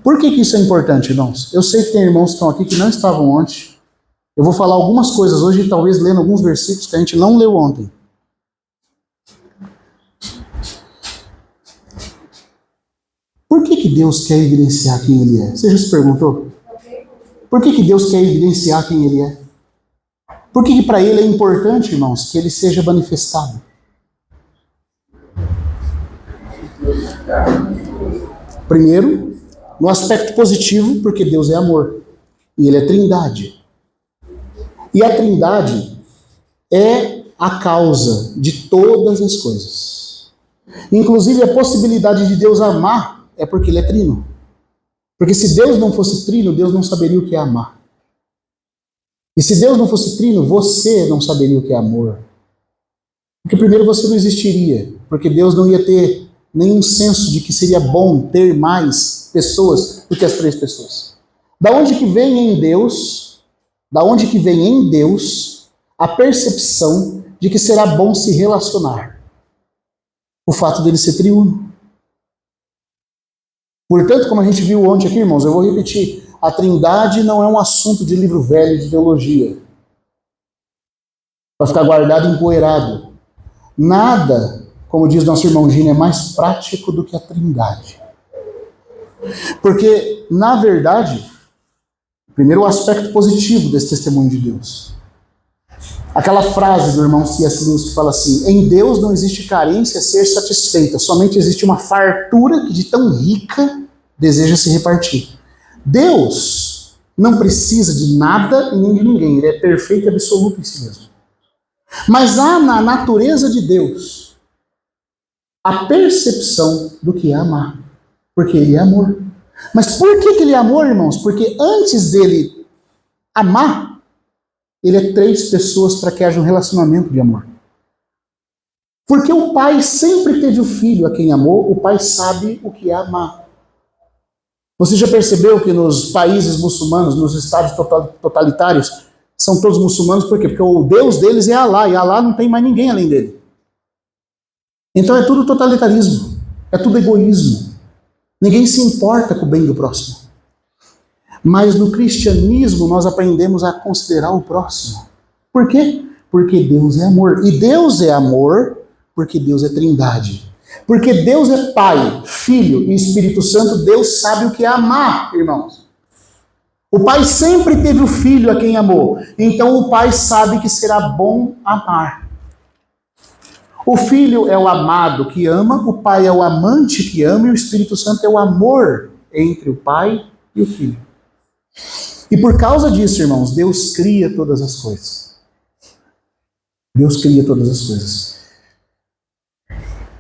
Por que isso é importante, irmãos? Eu sei que tem irmãos que estão aqui que não estavam ontem. Eu vou falar algumas coisas hoje, talvez lendo alguns versículos que a gente não leu ontem. Por que Deus quer evidenciar quem Ele é? Você já se perguntou? Por que Deus quer evidenciar quem Ele é? Por que para Ele é importante, irmãos, que Ele seja manifestado? Primeiro, no aspecto positivo, porque Deus é amor. E Ele é trindade. E a trindade é a causa de todas as coisas. Inclusive a possibilidade de Deus amar é porque Ele é trino. Porque se Deus não fosse trino, Deus não saberia o que é amar. E se Deus não fosse trino, você não saberia o que é amor. Porque primeiro você não existiria. Porque Deus não ia ter nenhum senso de que seria bom ter mais pessoas do que as 3 pessoas. Da onde que vem em Deus a percepção de que será bom se relacionar? O fato dele ser triuno. Portanto, como a gente viu ontem aqui, irmãos, eu vou repetir, a trindade não é um assunto de livro velho de teologia, para ficar guardado e empoeirado. Nada, como diz nosso irmão Gino, é mais prático do que a trindade. Porque, na verdade, primeiro o aspecto positivo desse testemunho de Deus. Aquela frase do irmão C.S. Lewis que fala assim, em Deus não existe carência a ser satisfeita, somente existe uma fartura que de tão rica deseja se repartir. Deus não precisa de nada e nem de ninguém, Ele é perfeito e absoluto em si mesmo. Mas há na natureza de Deus a percepção do que é amar, porque Ele é amor. Mas por que Ele é amor, irmãos? Porque antes dele amar, Ele é 3 pessoas para que haja um relacionamento de amor. Porque o pai sempre teve o filho a quem amou, o pai sabe o que é amar. Você já percebeu que nos países muçulmanos, nos estados totalitários, são todos muçulmanos, por quê? Porque o Deus deles é Alá, e Alá não tem mais ninguém além dele. Então é tudo totalitarismo, é tudo egoísmo. Ninguém se importa com o bem do próximo. Mas no cristianismo nós aprendemos a considerar o próximo. Por quê? Porque Deus é amor. E Deus é amor porque Deus é trindade. Porque Deus é Pai, Filho e Espírito Santo, Deus sabe o que é amar, irmãos. O Pai sempre teve o Filho a quem amou. Então o Pai sabe que será bom amar. O Filho é o amado que ama, o Pai é o amante que ama e o Espírito Santo é o amor entre o Pai e o Filho. E por causa disso, irmãos, Deus cria todas as coisas. Deus cria todas as coisas.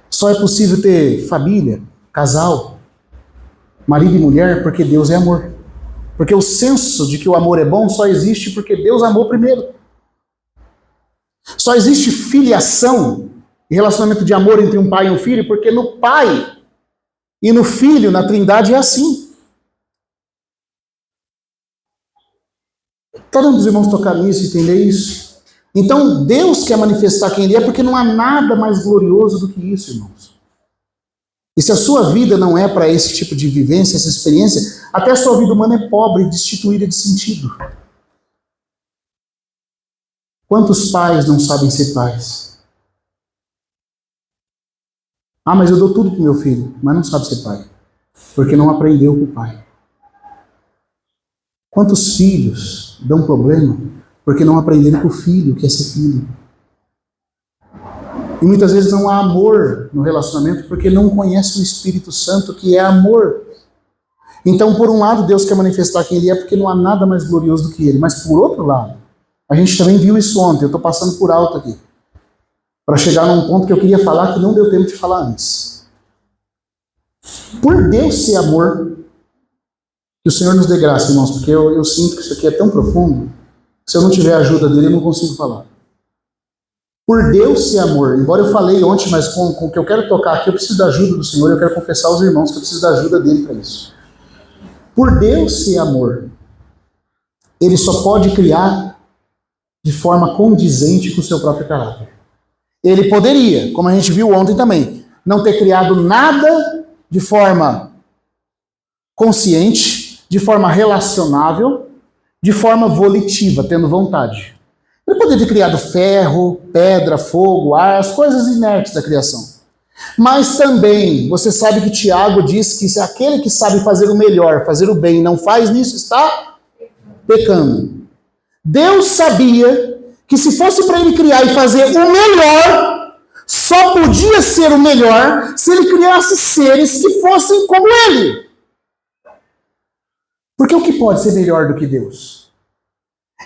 Só é possível ter família, casal, marido e mulher, porque Deus é amor. Porque o senso de que o amor é bom só existe porque Deus amou primeiro. Só existe filiação e relacionamento de amor entre um pai e um filho, porque no pai e no filho, na trindade, é assim. Está dando os irmãos tocar nisso, entender isso? Então, Deus quer manifestar quem Ele é, porque não há nada mais glorioso do que isso, irmãos. E se a sua vida não é para esse tipo de vivência, essa experiência, até a sua vida humana é pobre, destituída de sentido. Quantos pais não sabem ser pais? Ah, mas eu dou tudo para o meu filho, mas não sabe ser pai, porque não aprendeu com o pai. Quantos filhos dão problema porque não aprenderam com o filho, que é ser filho? E muitas vezes não há amor no relacionamento porque não conhece o Espírito Santo, que é amor. Então, por um lado, Deus quer manifestar quem Ele é porque não há nada mais glorioso do que Ele. Mas, por outro lado, a gente também viu isso ontem, eu estou passando por alto aqui, para chegar num ponto que eu queria falar que não deu tempo de falar antes. Por Deus ser amor, que o Senhor nos dê graça, irmãos, porque eu sinto que isso aqui é tão profundo, que se eu não tiver a ajuda dele, eu não consigo falar. Por Deus ser amor, embora eu falei ontem, mas com o que eu quero tocar aqui, eu preciso da ajuda do Senhor, eu quero confessar aos irmãos que eu preciso da ajuda dele para isso. Por Deus ser amor, Ele só pode criar de forma condizente com o seu próprio caráter. Ele poderia, como a gente viu ontem também, não ter criado nada de forma consciente, de forma relacionável, de forma volitiva, tendo vontade. Ele poderia ter criado ferro, pedra, fogo, ar, as coisas inertes da criação. Mas também, você sabe que Tiago diz que se aquele que sabe fazer o melhor, fazer o bem, não faz nisso, está pecando. Deus sabia que se fosse para ele criar e fazer o melhor, só podia ser o melhor se ele criasse seres que fossem como ele. Porque o que pode ser melhor do que Deus?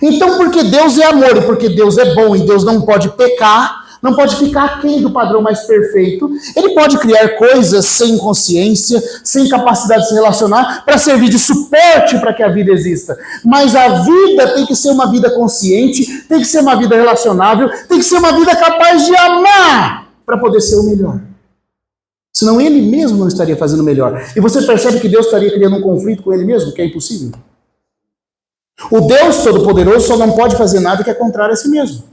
Então, porque Deus é amor e porque Deus é bom e Deus não pode pecar, não pode ficar aquém do padrão mais perfeito, Ele pode criar coisas sem consciência, sem capacidade de se relacionar, para servir de suporte para que a vida exista. Mas a vida tem que ser uma vida consciente, tem que ser uma vida relacionável, tem que ser uma vida capaz de amar para poder ser o melhor. Senão Ele mesmo não estaria fazendo o melhor. E você percebe que Deus estaria criando um conflito com Ele mesmo, que é impossível. O Deus Todo-Poderoso só não pode fazer nada que é contrário a si mesmo.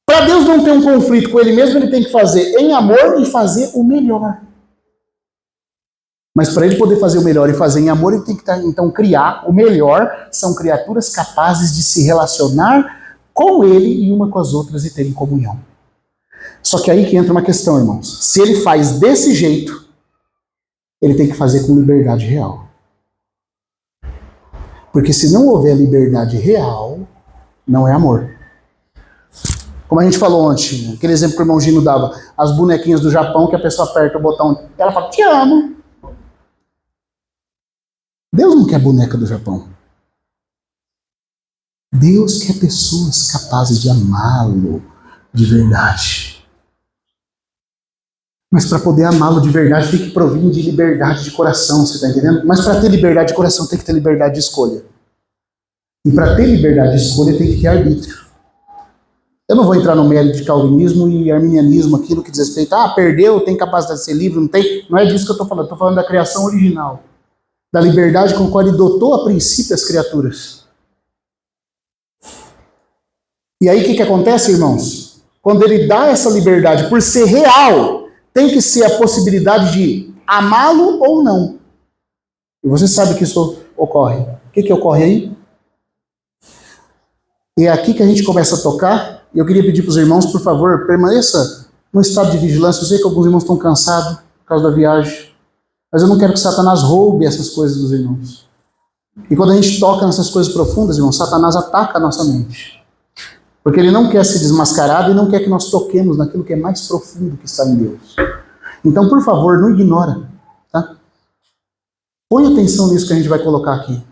Para Deus não ter um conflito com Ele mesmo, Ele tem que fazer em amor e fazer o melhor. Mas para Ele poder fazer o melhor e fazer em amor, Ele tem que então criar o melhor. São criaturas capazes de se relacionar com Ele e uma com as outras e terem comunhão. Só que aí que entra uma questão, irmãos. Se Ele faz desse jeito, Ele tem que fazer com liberdade real. Porque se não houver liberdade real, não é amor. Como a gente falou ontem, aquele exemplo que o irmão Gino dava, as bonequinhas do Japão que a pessoa aperta o botão, ela fala, te amo. Deus não quer boneca do Japão. Deus quer pessoas capazes de amá-lo de verdade. Mas para poder amá-lo de verdade tem que provir de liberdade de coração, você está entendendo? Mas para ter liberdade de coração tem que ter liberdade de escolha. E para ter liberdade de escolha tem que ter arbítrio. Eu não vou entrar no mérito de calvinismo e arminianismo, aquilo que diz respeito, perdeu, tem capacidade de ser livre, não tem. Não é disso que eu estou falando da criação original. Da liberdade com a qual ele dotou a princípio as criaturas. E aí o que acontece, irmãos? Quando ele dá essa liberdade, por ser real, tem que ser a possibilidade de amá-lo ou não. E você sabe que isso ocorre. O que ocorre aí? E é aqui que a gente começa a tocar. E eu queria pedir para os irmãos, por favor, permaneça no estado de vigilância. Eu sei que alguns irmãos estão cansados por causa da viagem. Mas eu não quero que Satanás roube essas coisas dos irmãos. E quando a gente toca nessas coisas profundas, irmãos, Satanás ataca a nossa mente. Porque ele não quer ser desmascarado e não quer que nós toquemos naquilo que é mais profundo que está em Deus. Então, por favor, não ignora. Tá? Põe atenção nisso que a gente vai colocar aqui.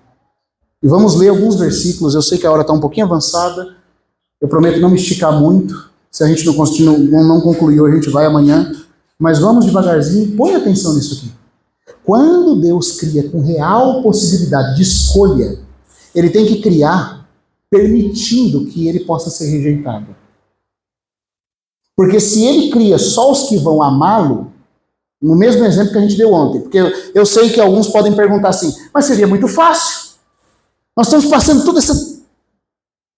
E vamos ler alguns versículos. Eu sei que a hora está um pouquinho avançada. Eu prometo não me esticar muito. Se a gente não concluir hoje, a gente vai amanhã. Mas vamos devagarzinho. Põe atenção nisso aqui. Quando Deus cria com real possibilidade de escolha, ele tem que criar permitindo que ele possa ser rejeitado. Porque se ele cria só os que vão amá-lo, no mesmo exemplo que a gente deu ontem, porque eu sei que alguns podem perguntar assim, mas seria muito fácil. Nós estamos passando toda essa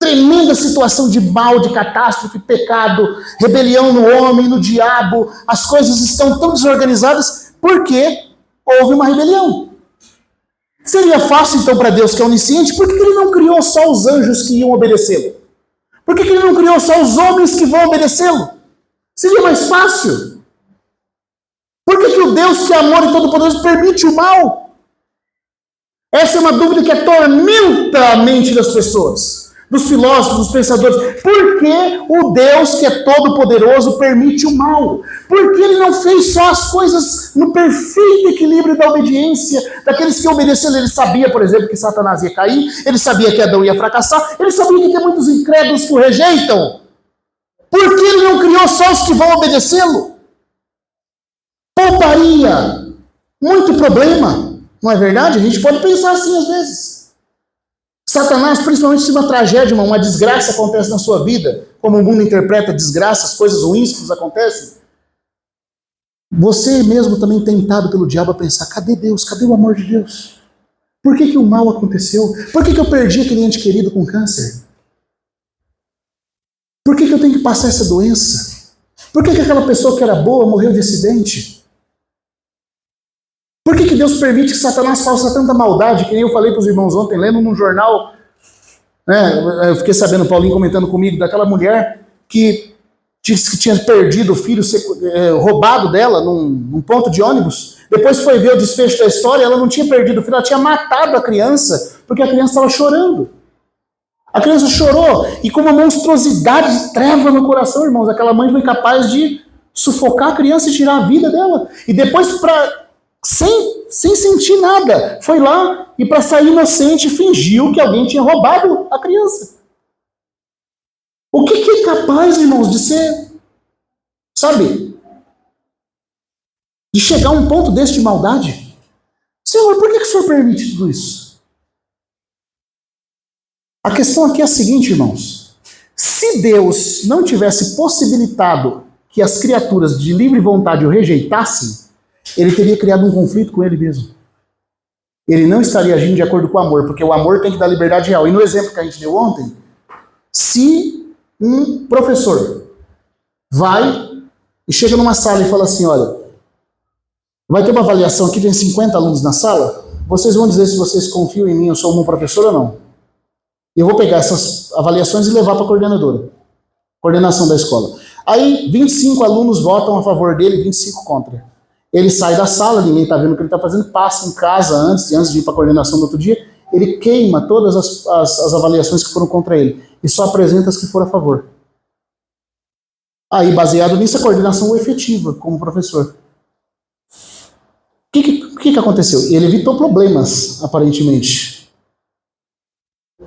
tremenda situação de mal, de catástrofe, pecado, rebelião no homem, no diabo, as coisas estão tão desorganizadas porque houve uma rebelião. Seria fácil então para Deus que é onisciente, por que ele não criou só os anjos que iam obedecê-lo? Por que ele não criou só os homens que vão obedecê-lo? Seria mais fácil. Por que o Deus que é amor e todo-poderoso permite o mal? Essa é uma dúvida que atormenta a mente das pessoas, dos filósofos, dos pensadores. Por que o Deus que é todo-poderoso permite o mal? Por que ele não fez só as coisas no perfeito equilíbrio da obediência daqueles que obedeceram? Ele sabia, por exemplo, que Satanás ia cair, ele sabia que Adão ia fracassar, ele sabia que tem muitos incrédulos que o rejeitam. Por que ele não criou só os que vão obedecê-lo? Pouparia muito problema, não é verdade? A gente pode pensar assim às vezes. Satanás, principalmente se uma tragédia, uma desgraça acontece na sua vida, como o mundo interpreta desgraças, coisas ruins que nos acontecem, você mesmo também tentado pelo diabo a pensar, cadê Deus? Cadê o amor de Deus? Por que o mal aconteceu? Por que eu perdi aquele ente querido com câncer? Por que eu tenho que passar essa doença? Por que aquela pessoa que era boa morreu de acidente? Por que Deus permite que Satanás faça tanta maldade, que nem eu falei para os irmãos ontem, lendo num jornal, né, eu fiquei sabendo, Paulinho comentando comigo, daquela mulher que disse que tinha perdido o filho, roubado dela num ponto de ônibus. Depois foi ver o desfecho da história, ela não tinha perdido o filho, ela tinha matado a criança, porque a criança estava chorando. A criança chorou, e com uma monstruosidade de treva no coração, irmãos, aquela mãe foi capaz de sufocar a criança e tirar a vida dela. E depois, sem sentir nada, foi lá e para sair inocente fingiu que alguém tinha roubado a criança. O que é capaz, irmãos, de ser, sabe, de chegar a um ponto desse de maldade? Senhor, por que o Senhor permite tudo isso? A questão aqui é a seguinte, irmãos. Se Deus não tivesse possibilitado que as criaturas de livre vontade o rejeitassem, ele teria criado um conflito com ele mesmo. Ele não estaria agindo de acordo com o amor, porque o amor tem que dar liberdade real. E no exemplo que a gente deu ontem, se um professor vai e chega numa sala e fala assim, olha, vai ter uma avaliação aqui, tem 50 alunos na sala, vocês vão dizer se vocês confiam em mim, eu sou um bom professor ou não. Eu vou pegar essas avaliações e levar para a coordenação da escola. Aí 25 alunos votam a favor dele, 25 contra. Ele sai da sala, ninguém está vendo o que ele está fazendo, passa em casa antes de ir para a coordenação do outro dia, ele queima todas as avaliações que foram contra ele e só apresenta as que foram a favor. Aí, baseado nisso, a coordenação é efetiva como professor. O que aconteceu? Ele evitou problemas, aparentemente.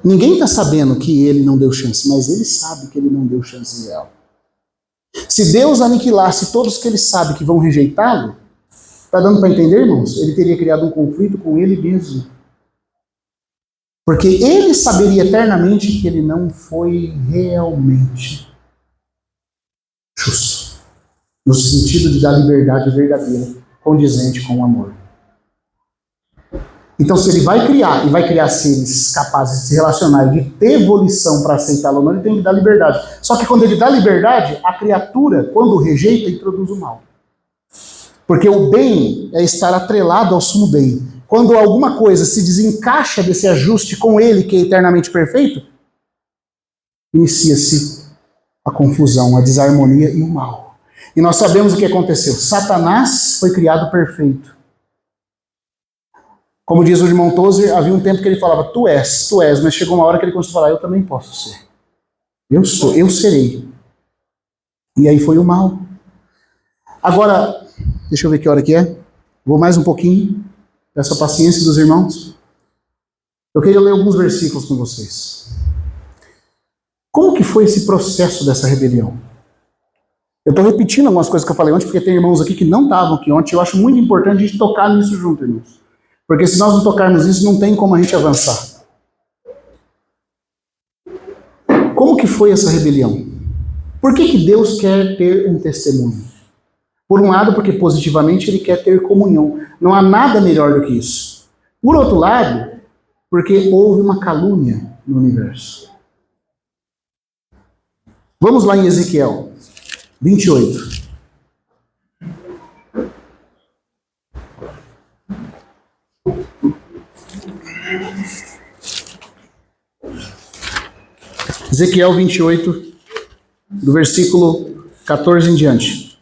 Ninguém está sabendo que ele não deu chance, mas ele sabe que ele não deu chance real. Se Deus aniquilasse todos que ele sabe que vão rejeitá-lo, está dando para entender, irmãos? Ele teria criado um conflito com ele mesmo. Porque ele saberia eternamente que ele não foi realmente no sentido de dar liberdade verdadeira, condizente com o amor. Então, se ele vai criar, e vai criar seres capazes de se relacionar e de ter volição para aceitá-lo ou não, ele tem que dar liberdade. Só que quando ele dá liberdade, a criatura, quando rejeita, introduz o mal. Porque o bem é estar atrelado ao sumo bem. Quando alguma coisa se desencaixa desse ajuste com ele, que é eternamente perfeito, inicia-se a confusão, a desarmonia e o mal. E nós sabemos o que aconteceu. Satanás foi criado perfeito. Como diz o irmão Tozer, havia um tempo que ele falava, tu és, mas chegou uma hora que ele começou a falar, eu também posso ser. Eu sou, eu serei. E aí foi o mal. Agora, deixa eu ver que hora que é. Vou mais um pouquinho. Peço a paciência dos irmãos. Eu queria ler alguns versículos com vocês. Como que foi esse processo dessa rebelião? Eu estou repetindo algumas coisas que eu falei ontem, porque tem irmãos aqui que não estavam aqui ontem. Eu acho muito importante a gente tocar nisso junto, irmãos. Porque se nós não tocarmos nisso, não tem como a gente avançar. Como que foi essa rebelião? Por que Deus quer ter um testemunho? Por um lado, porque positivamente ele quer ter comunhão. Não há nada melhor do que isso. Por outro lado, porque houve uma calúnia no universo. Vamos lá em Ezequiel 28. Ezequiel 28, do versículo 14 em diante.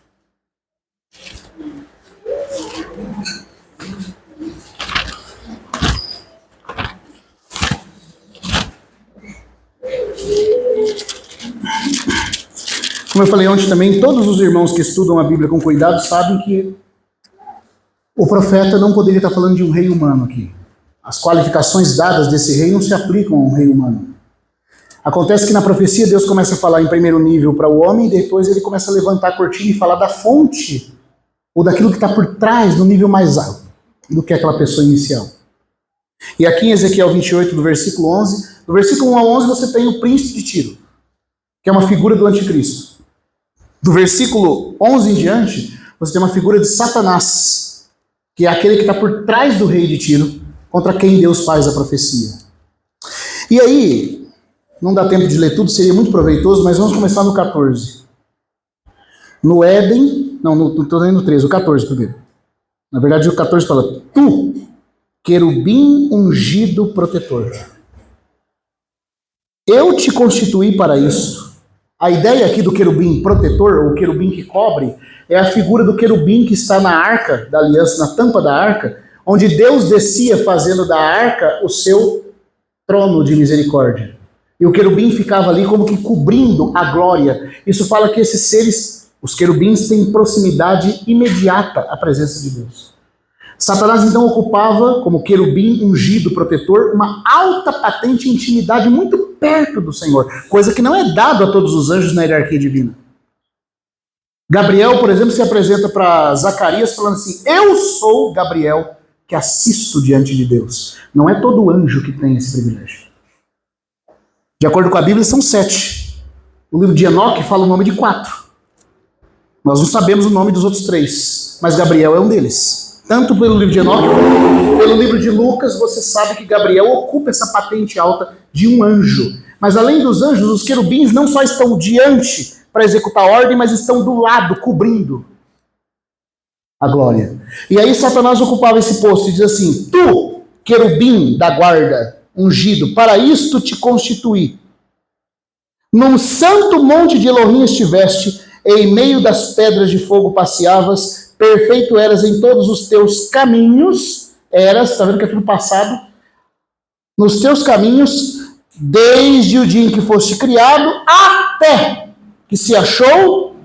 Como eu falei ontem também, todos os irmãos que estudam a Bíblia com cuidado sabem que o profeta não poderia estar falando de um rei humano aqui. As qualificações dadas desse rei não se aplicam a um rei humano. Acontece que na profecia Deus começa a falar em primeiro nível para o homem, e depois ele começa a levantar a cortina e falar da fonte, ou daquilo que está por trás, no nível mais alto, do que aquela pessoa inicial. E aqui em Ezequiel 28, do versículo 11, do versículo 1 a 11 você tem o príncipe de Tiro, que é uma figura do anticristo. Do versículo 11 em diante, você tem uma figura de Satanás, que é aquele que está por trás do rei de Tiro, contra quem Deus faz a profecia. E aí, não dá tempo de ler tudo, seria muito proveitoso, mas vamos começar no 14. No Éden, não estou lendo no 13, o 14 primeiro. Na verdade, o 14 fala, tu, querubim ungido protetor, eu te constituí para isso. A ideia aqui do querubim protetor, ou querubim que cobre, é a figura do querubim que está na arca da aliança, na tampa da arca, onde Deus descia fazendo da arca o seu trono de misericórdia. E o querubim ficava ali como que cobrindo a glória. Isso fala que esses seres, os querubins, têm proximidade imediata à presença de Deus. Satanás então ocupava, como querubim ungido protetor, uma alta patente de intimidade muito perto do Senhor, coisa que não é dado a todos os anjos na hierarquia divina. Gabriel, por exemplo, se apresenta para Zacarias falando assim, eu sou Gabriel que assisto diante de Deus. Não é todo anjo que tem esse privilégio. De acordo com a Bíblia, são 7. O livro de Enoque fala o nome de 4. Nós não sabemos o nome dos outros 3, mas Gabriel é um deles. Tanto pelo livro de Enoque, como pelo livro de Lucas, você sabe que Gabriel ocupa essa patente alta de um anjo. Mas além dos anjos, os querubins não só estão diante para executar a ordem, mas estão do lado, cobrindo a glória. E aí Satanás ocupava esse posto e diz assim, tu, querubim da guarda, ungido, para isto te constituí. Num santo monte de Elohim estiveste, em meio das pedras de fogo passeavas, perfeito eras em todos os teus caminhos, está vendo que é tudo passado, nos teus caminhos, desde o dia em que foste criado, até que se achou,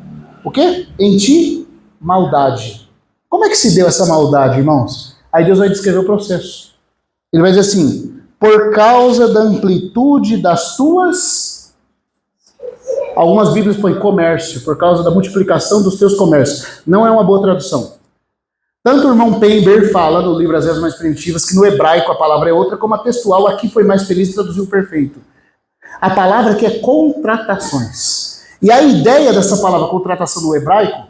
o quê? Em ti, maldade. Como é que se deu essa maldade, irmãos? Aí Deus vai descrever o processo. Ele vai dizer assim, por causa da amplitude das tuas... Algumas Bíblias põem comércio, por causa da multiplicação dos teus comércios. Não é uma boa tradução. Tanto o irmão Pember fala no livro As Eras Mais Primitivas, que no hebraico a palavra é outra, como a textual aqui foi mais feliz e traduziu perfeito. A palavra que é contratações. E a ideia dessa palavra contratação no hebraico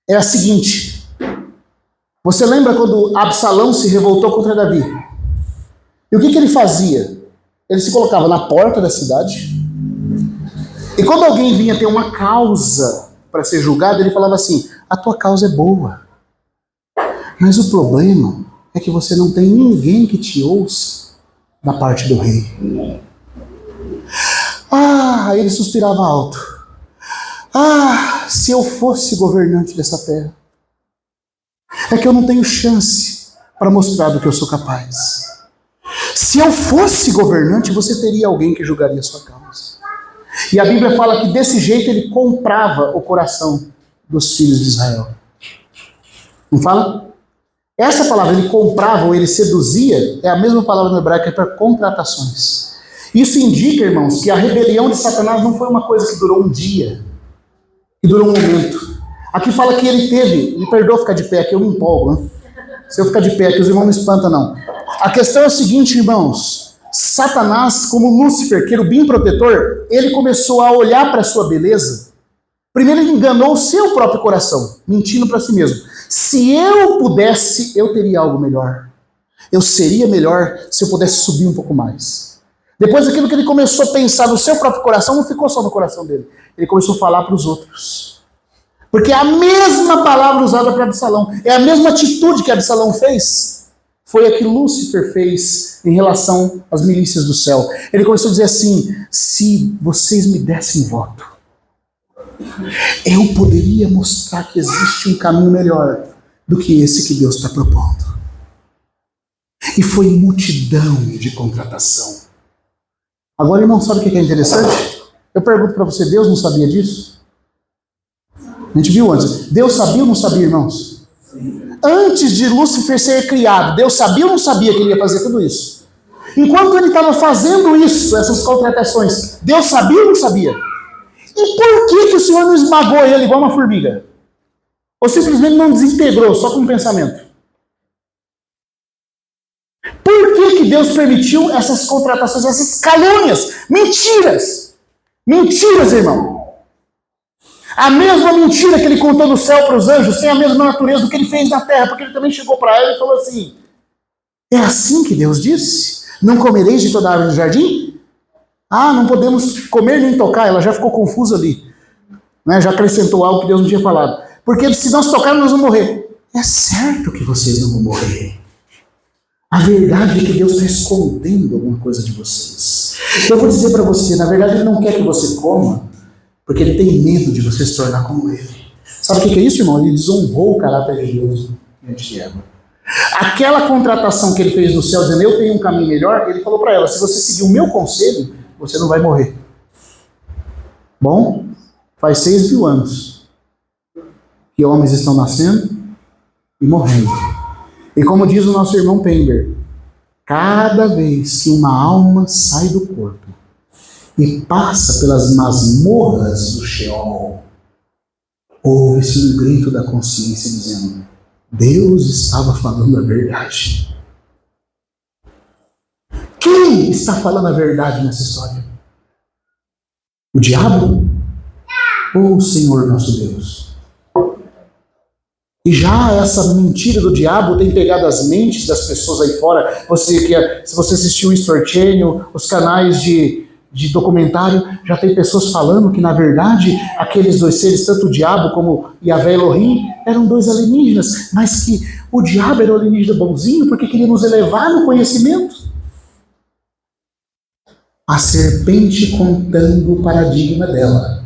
é a seguinte. Você lembra quando Absalão se revoltou contra Davi? E o que ele fazia? Ele se colocava na porta da cidade. E quando alguém vinha ter uma causa para ser julgado, ele falava assim: a tua causa é boa. Mas o problema é que você não tem ninguém que te ouça da parte do rei. Aí ele suspirava alto. Se eu fosse governante dessa terra. É que eu não tenho chance para mostrar do que eu sou capaz. Se eu fosse governante, você teria alguém que julgaria a sua causa. E a Bíblia fala que desse jeito ele comprava o coração dos filhos de Israel. Não fala? Essa palavra, ele comprava ou ele seduzia, é a mesma palavra no hebraico, é para contratações. Isso indica, irmãos, que a rebelião de Satanás não foi uma coisa que durou um dia, que durou um momento. Aqui fala que ele teve, me perdoa ficar de pé, que eu me empolgo, né? Se eu ficar de pé, que os irmãos não espantam, não. A questão é o seguinte, irmãos. Satanás, como Lúcifer, querubim protetor, ele começou a olhar para a sua beleza. Primeiro ele enganou o seu próprio coração, mentindo para si mesmo. Se eu pudesse, eu teria algo melhor. Eu seria melhor se eu pudesse subir um pouco mais. Depois aquilo que ele começou a pensar no seu próprio coração, não ficou só no coração dele. Ele começou a falar para os outros. Porque é a mesma palavra usada para Absalão, é a mesma atitude que Absalão fez, foi a que Lúcifer fez em relação às milícias do céu. Ele começou a dizer assim: se vocês me dessem voto, eu poderia mostrar que existe um caminho melhor do que esse que Deus está propondo. E foi multidão de contratação. Agora, irmão, sabe o que é interessante? Eu pergunto para você, Deus não sabia disso? A gente viu antes. Deus sabia ou não sabia, irmãos? Antes de Lúcifer ser criado, Deus sabia ou não sabia que ele ia fazer tudo isso? Enquanto ele estava fazendo isso, essas contratações, Deus sabia ou não sabia? E por que o Senhor não esmagou ele igual uma formiga? Ou simplesmente não desintegrou, só com um pensamento? Por que Deus permitiu essas contratações, essas calúnias, mentiras? Mentiras, irmão. A mesma mentira que ele contou no céu para os anjos tem a mesma natureza do que ele fez na terra, porque ele também chegou para ela e falou assim: é assim que Deus disse? Não comereis de toda a árvore do jardim? Não podemos comer nem tocar. Ela já ficou confusa ali, né? Já acrescentou algo que Deus não tinha falado. Porque se nós tocarmos, nós vamos morrer. É certo que vocês não vão morrer. A verdade é que Deus está escondendo alguma coisa de vocês. Eu vou dizer para você, na verdade Ele não quer que você coma, porque Ele tem medo de você se tornar como Ele. Sabe o que é isso, irmão? Ele desonrou o caráter de Deus diante de Eva. Aquela contratação que Ele fez no céu, dizendo: eu tenho um caminho melhor, Ele falou para ela: se você seguir o meu conselho, você não vai morrer. Bom, faz 6.000 anos que homens estão nascendo e morrendo. E como diz o nosso irmão Pember, cada vez que uma alma sai do corpo e passa pelas masmorras do Sheol, ouve-se um grito da consciência dizendo: Deus estava falando a verdade. Quem está falando a verdade nessa história? O diabo ou o Senhor nosso Deus? E já essa mentira do diabo tem pegado as mentes das pessoas aí fora. Se você assistiu o History Channel, os canais de documentário, já tem pessoas falando que, na verdade, aqueles dois seres, tanto o diabo como Yahvé Elohim, eram dois alienígenas, mas que o diabo era o alienígena bonzinho porque queria nos elevar no conhecimento. A serpente contando o paradigma dela.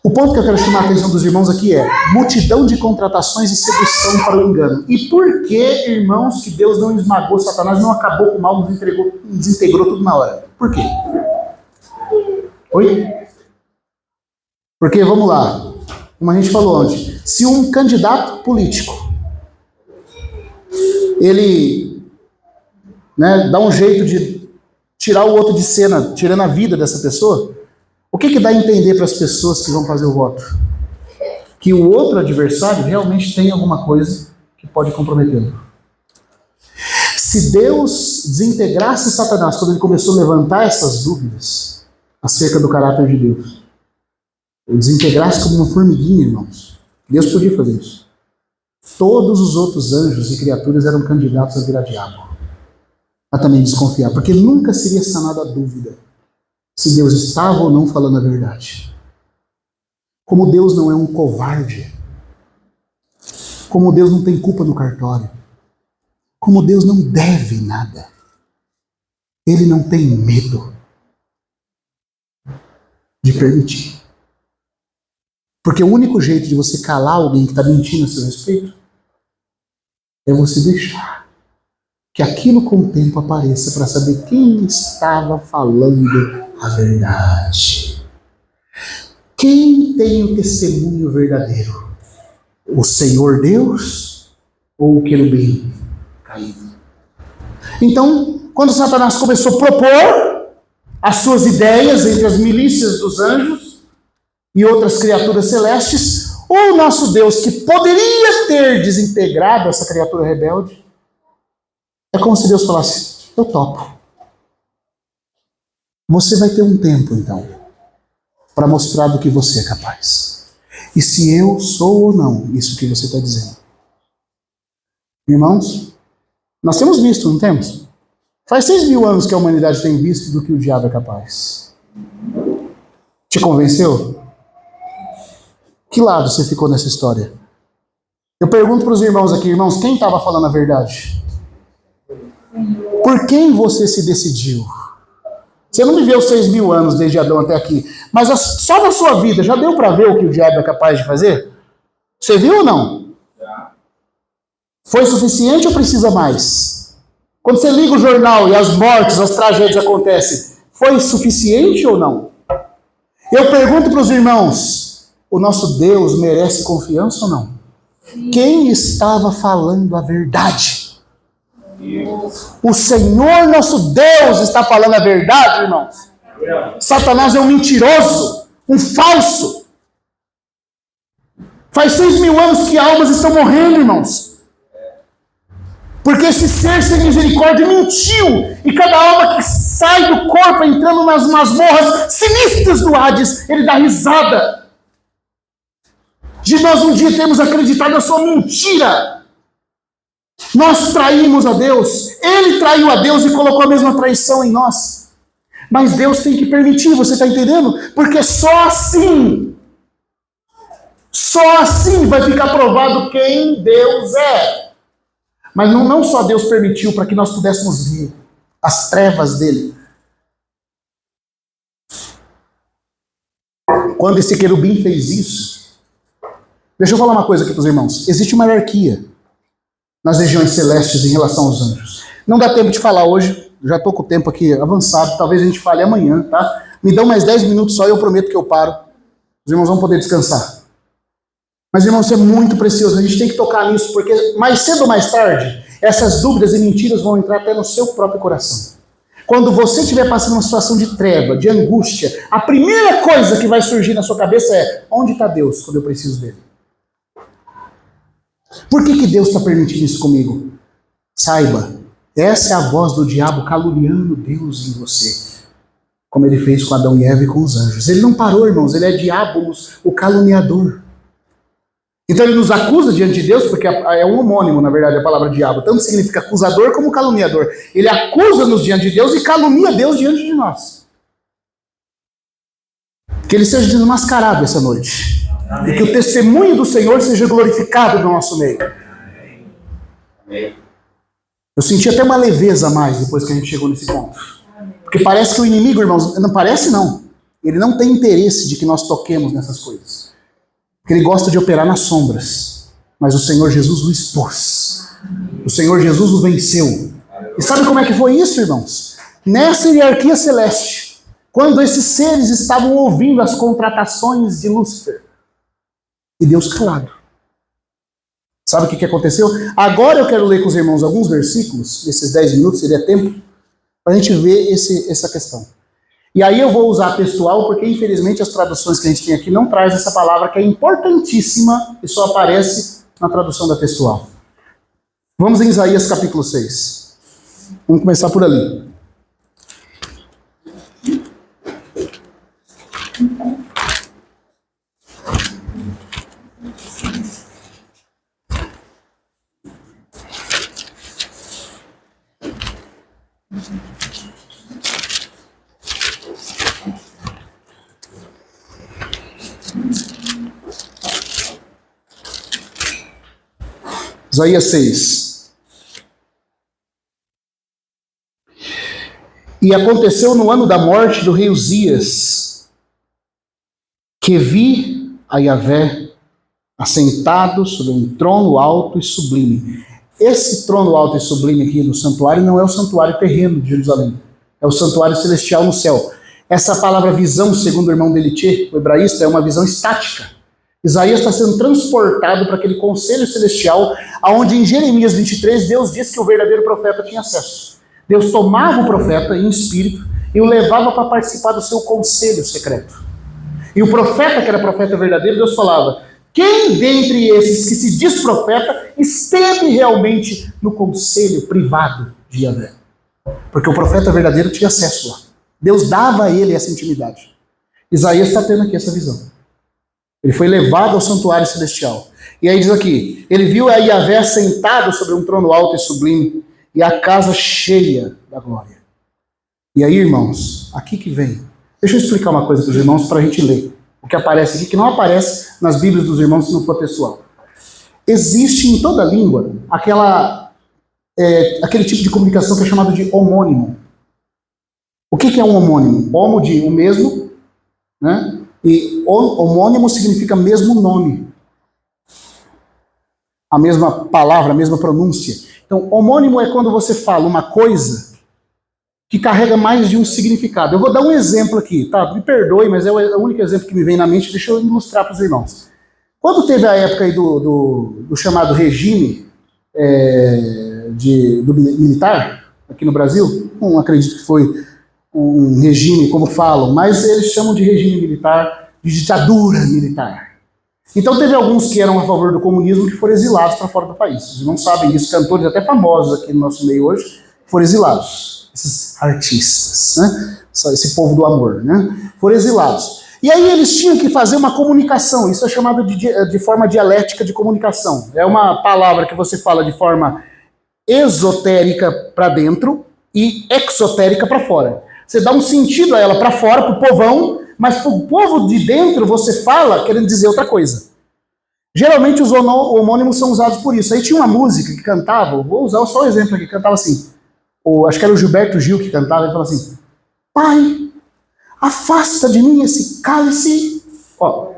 O ponto que eu quero chamar a atenção dos irmãos aqui é multidão de contratações e sedução para o engano. E por que, irmãos, que Deus não esmagou Satanás, não acabou com o mal, desintegrou tudo na hora? Por quê? Oi? Porque, vamos lá, como a gente falou ontem, se um candidato político, ele dá um jeito de tirar o outro de cena, tirando a vida dessa pessoa, o que dá a entender para as pessoas que vão fazer o voto? Que o outro adversário realmente tem alguma coisa que pode comprometê-lo. Se Deus desintegrasse Satanás quando ele começou a levantar essas dúvidas acerca do caráter de Deus, ou desintegrasse como uma formiguinha, irmãos, Deus podia fazer isso. Todos os outros anjos e criaturas eram candidatos a virar diabo, a também desconfiar, porque nunca seria sanada a dúvida se Deus estava ou não falando a verdade. Como Deus não é um covarde, como Deus não tem culpa no cartório, como Deus não deve nada, Ele não tem medo de permitir. Porque o único jeito de você calar alguém que está mentindo a seu respeito é você deixar que aquilo com o tempo apareça para saber quem estava falando a verdade. Quem tem o testemunho verdadeiro? O Senhor Deus ou o querubim caído? Então, quando Satanás começou a propor as suas ideias entre as milícias dos anjos e outras criaturas celestes, o nosso Deus, que poderia ter desintegrado essa criatura rebelde, é como se Deus falasse: eu topo. Você vai ter um tempo, então, para mostrar do que você é capaz. E se eu sou ou não isso que você está dizendo. Irmãos, nós temos visto, não temos? Faz 6.000 anos que a humanidade tem visto do que o diabo é capaz. Te convenceu? Que lado você ficou nessa história? Eu pergunto para os irmãos aqui, irmãos, quem estava falando a verdade? Por quem você se decidiu? Você não viveu 6.000 anos desde Adão até aqui, mas só na sua vida já deu para ver o que o diabo é capaz de fazer? Você viu ou não? Foi suficiente ou precisa mais? Quando você liga o jornal e as mortes, as tragédias acontecem, foi suficiente ou não? Eu pergunto para os irmãos, o nosso Deus merece confiança ou não? Quem estava falando a verdade? O Senhor nosso Deus está falando a verdade, irmãos. Satanás é um mentiroso, um falso. Faz 6.000 anos que almas estão morrendo, irmãos. Porque esse ser sem misericórdia mentiu. E cada alma que sai do corpo entrando nas masmorras sinistras do Hades, ele dá risada. De nós um dia termos acreditado na sua mentira. Nós traímos a Deus. Ele traiu a Deus e colocou a mesma traição em nós. Mas Deus tem que permitir, você está entendendo? Porque só assim vai ficar provado quem Deus é. Mas não só Deus permitiu para que nós pudéssemos ver as trevas dele. Quando esse querubim fez isso, deixa eu falar uma coisa aqui para os irmãos. Existe uma hierarquia nas regiões celestes em relação aos anjos. Não dá tempo de falar hoje, já estou com o tempo aqui avançado, talvez a gente fale amanhã, tá? Me dão mais 10 minutos só e eu prometo que eu paro. Os irmãos vão poder descansar. Mas, irmãos, isso é muito precioso, a gente tem que tocar nisso, porque mais cedo ou mais tarde, essas dúvidas e mentiras vão entrar até no seu próprio coração. Quando você estiver passando uma situação de treva, de angústia, a primeira coisa que vai surgir na sua cabeça é: onde está Deus quando eu preciso dele? Por que Deus está permitindo isso comigo? Saiba, essa é a voz do diabo caluniando Deus em você, como ele fez com Adão e Eva e com os anjos. Ele não parou, irmãos, ele é diabo, o caluniador. Então ele nos acusa diante de Deus, porque é um homônimo, na verdade, a palavra diabo. Tanto significa acusador como caluniador. Ele acusa-nos diante de Deus e calunia Deus diante de nós. Que ele seja desmascarado essa noite. Amém. E que o testemunho do Senhor seja glorificado no nosso meio. Amém. Eu senti até uma leveza a mais depois que a gente chegou nesse ponto. Porque parece que o inimigo, irmãos, não parece não. Ele não tem interesse de que nós toquemos nessas coisas. Porque ele gosta de operar nas sombras. Mas o Senhor Jesus o expôs. O Senhor Jesus o venceu. E sabe como é que foi isso, irmãos? Nessa hierarquia celeste, quando esses seres estavam ouvindo as contratações de Lúcifer, e Deus calado. Sabe o que aconteceu? Agora eu quero ler com os irmãos alguns versículos, esses 10 minutos, seria tempo, para a gente ver essa questão. E aí eu vou usar textual, porque infelizmente as traduções que a gente tem aqui não traz essa palavra que é importantíssima e só aparece na tradução da textual. Vamos em Isaías capítulo 6. Vamos começar por ali. Isaías 6. E aconteceu no ano da morte do rei Uzias, que vi a Yahvé assentado sobre um trono alto e sublime. Esse trono alto e sublime aqui no santuário não é o santuário terreno de Jerusalém, é o santuário celestial no céu. Essa palavra visão, segundo o irmão Delitier, o hebraísta, é uma visão estática. Isaías está sendo transportado para aquele conselho celestial, onde em Jeremias 23, Deus disse que o verdadeiro profeta tinha acesso. Deus tomava o profeta em espírito e o levava para participar do seu conselho secreto. E o profeta, que era profeta verdadeiro, Deus falava: quem dentre esses que se diz profeta esteve realmente no conselho privado de Yahvé? Porque o profeta verdadeiro tinha acesso lá. Deus dava a ele essa intimidade. Isaías está tendo aqui essa visão. Ele foi levado ao santuário celestial. E aí diz aqui, ele viu a Yahvé sentado sobre um trono alto e sublime, e a casa cheia da glória. E aí, irmãos, aqui que vem. Deixa eu explicar uma coisa para os irmãos para a gente ler. O que aparece aqui, que não aparece nas Bíblias dos irmãos se não for textual. Existe em toda língua aquele tipo de comunicação que é chamado de homônimo. O que é um homônimo? Homo de o mesmo, né? E homônimo significa mesmo nome. A mesma palavra, a mesma pronúncia. Então, homônimo é quando você fala uma coisa que carrega mais de um significado. Eu vou dar um exemplo aqui, tá? Me perdoe, mas é o único exemplo que me vem na mente, deixa eu ilustrar para os irmãos. Quando teve a época aí do chamado regime militar, aqui no Brasil, não acredito que foi um regime, como falam, mas eles chamam de regime militar, de ditadura militar. Então teve alguns que eram a favor do comunismo que foram exilados para fora do país. Vocês não sabem disso, cantores até famosos aqui no nosso meio hoje foram exilados. Esses artistas, né? Esse povo do amor, né? Foram exilados. E aí eles tinham que fazer uma comunicação, isso é chamado de forma dialética de comunicação. É uma palavra que você fala de forma esotérica para dentro e exotérica para fora. Você dá um sentido a ela para fora, para o povão, mas para o povo de dentro você fala querendo dizer outra coisa. Geralmente os homônimos são usados por isso. Aí tinha uma música que cantava, vou usar só um exemplo aqui, cantava assim, acho que era o Gilberto Gil que cantava, ele falava assim: Pai, afasta de mim esse cálice. Ó,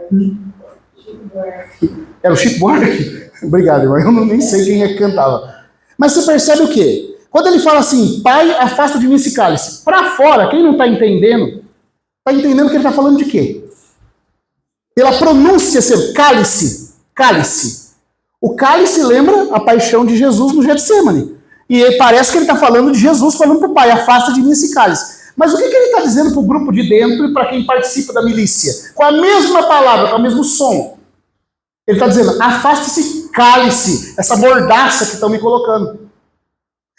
era o Chico Buarque? Obrigado, irmão, eu nem sei quem é que cantava. Mas você percebe o quê? Quando ele fala assim, Pai, afasta de mim esse cálice, para fora, quem não está entendendo que ele está falando de quê? Pela pronúncia ser cálice, cálice. O cálice lembra a paixão de Jesus no Getsemane. E parece que ele está falando de Jesus, falando para o Pai, afasta de mim esse cálice. Mas o que ele está dizendo para o grupo de dentro e para quem participa da milícia? Com a mesma palavra, com o mesmo som. Ele está dizendo, afasta esse cálice, essa mordaça que estão me colocando.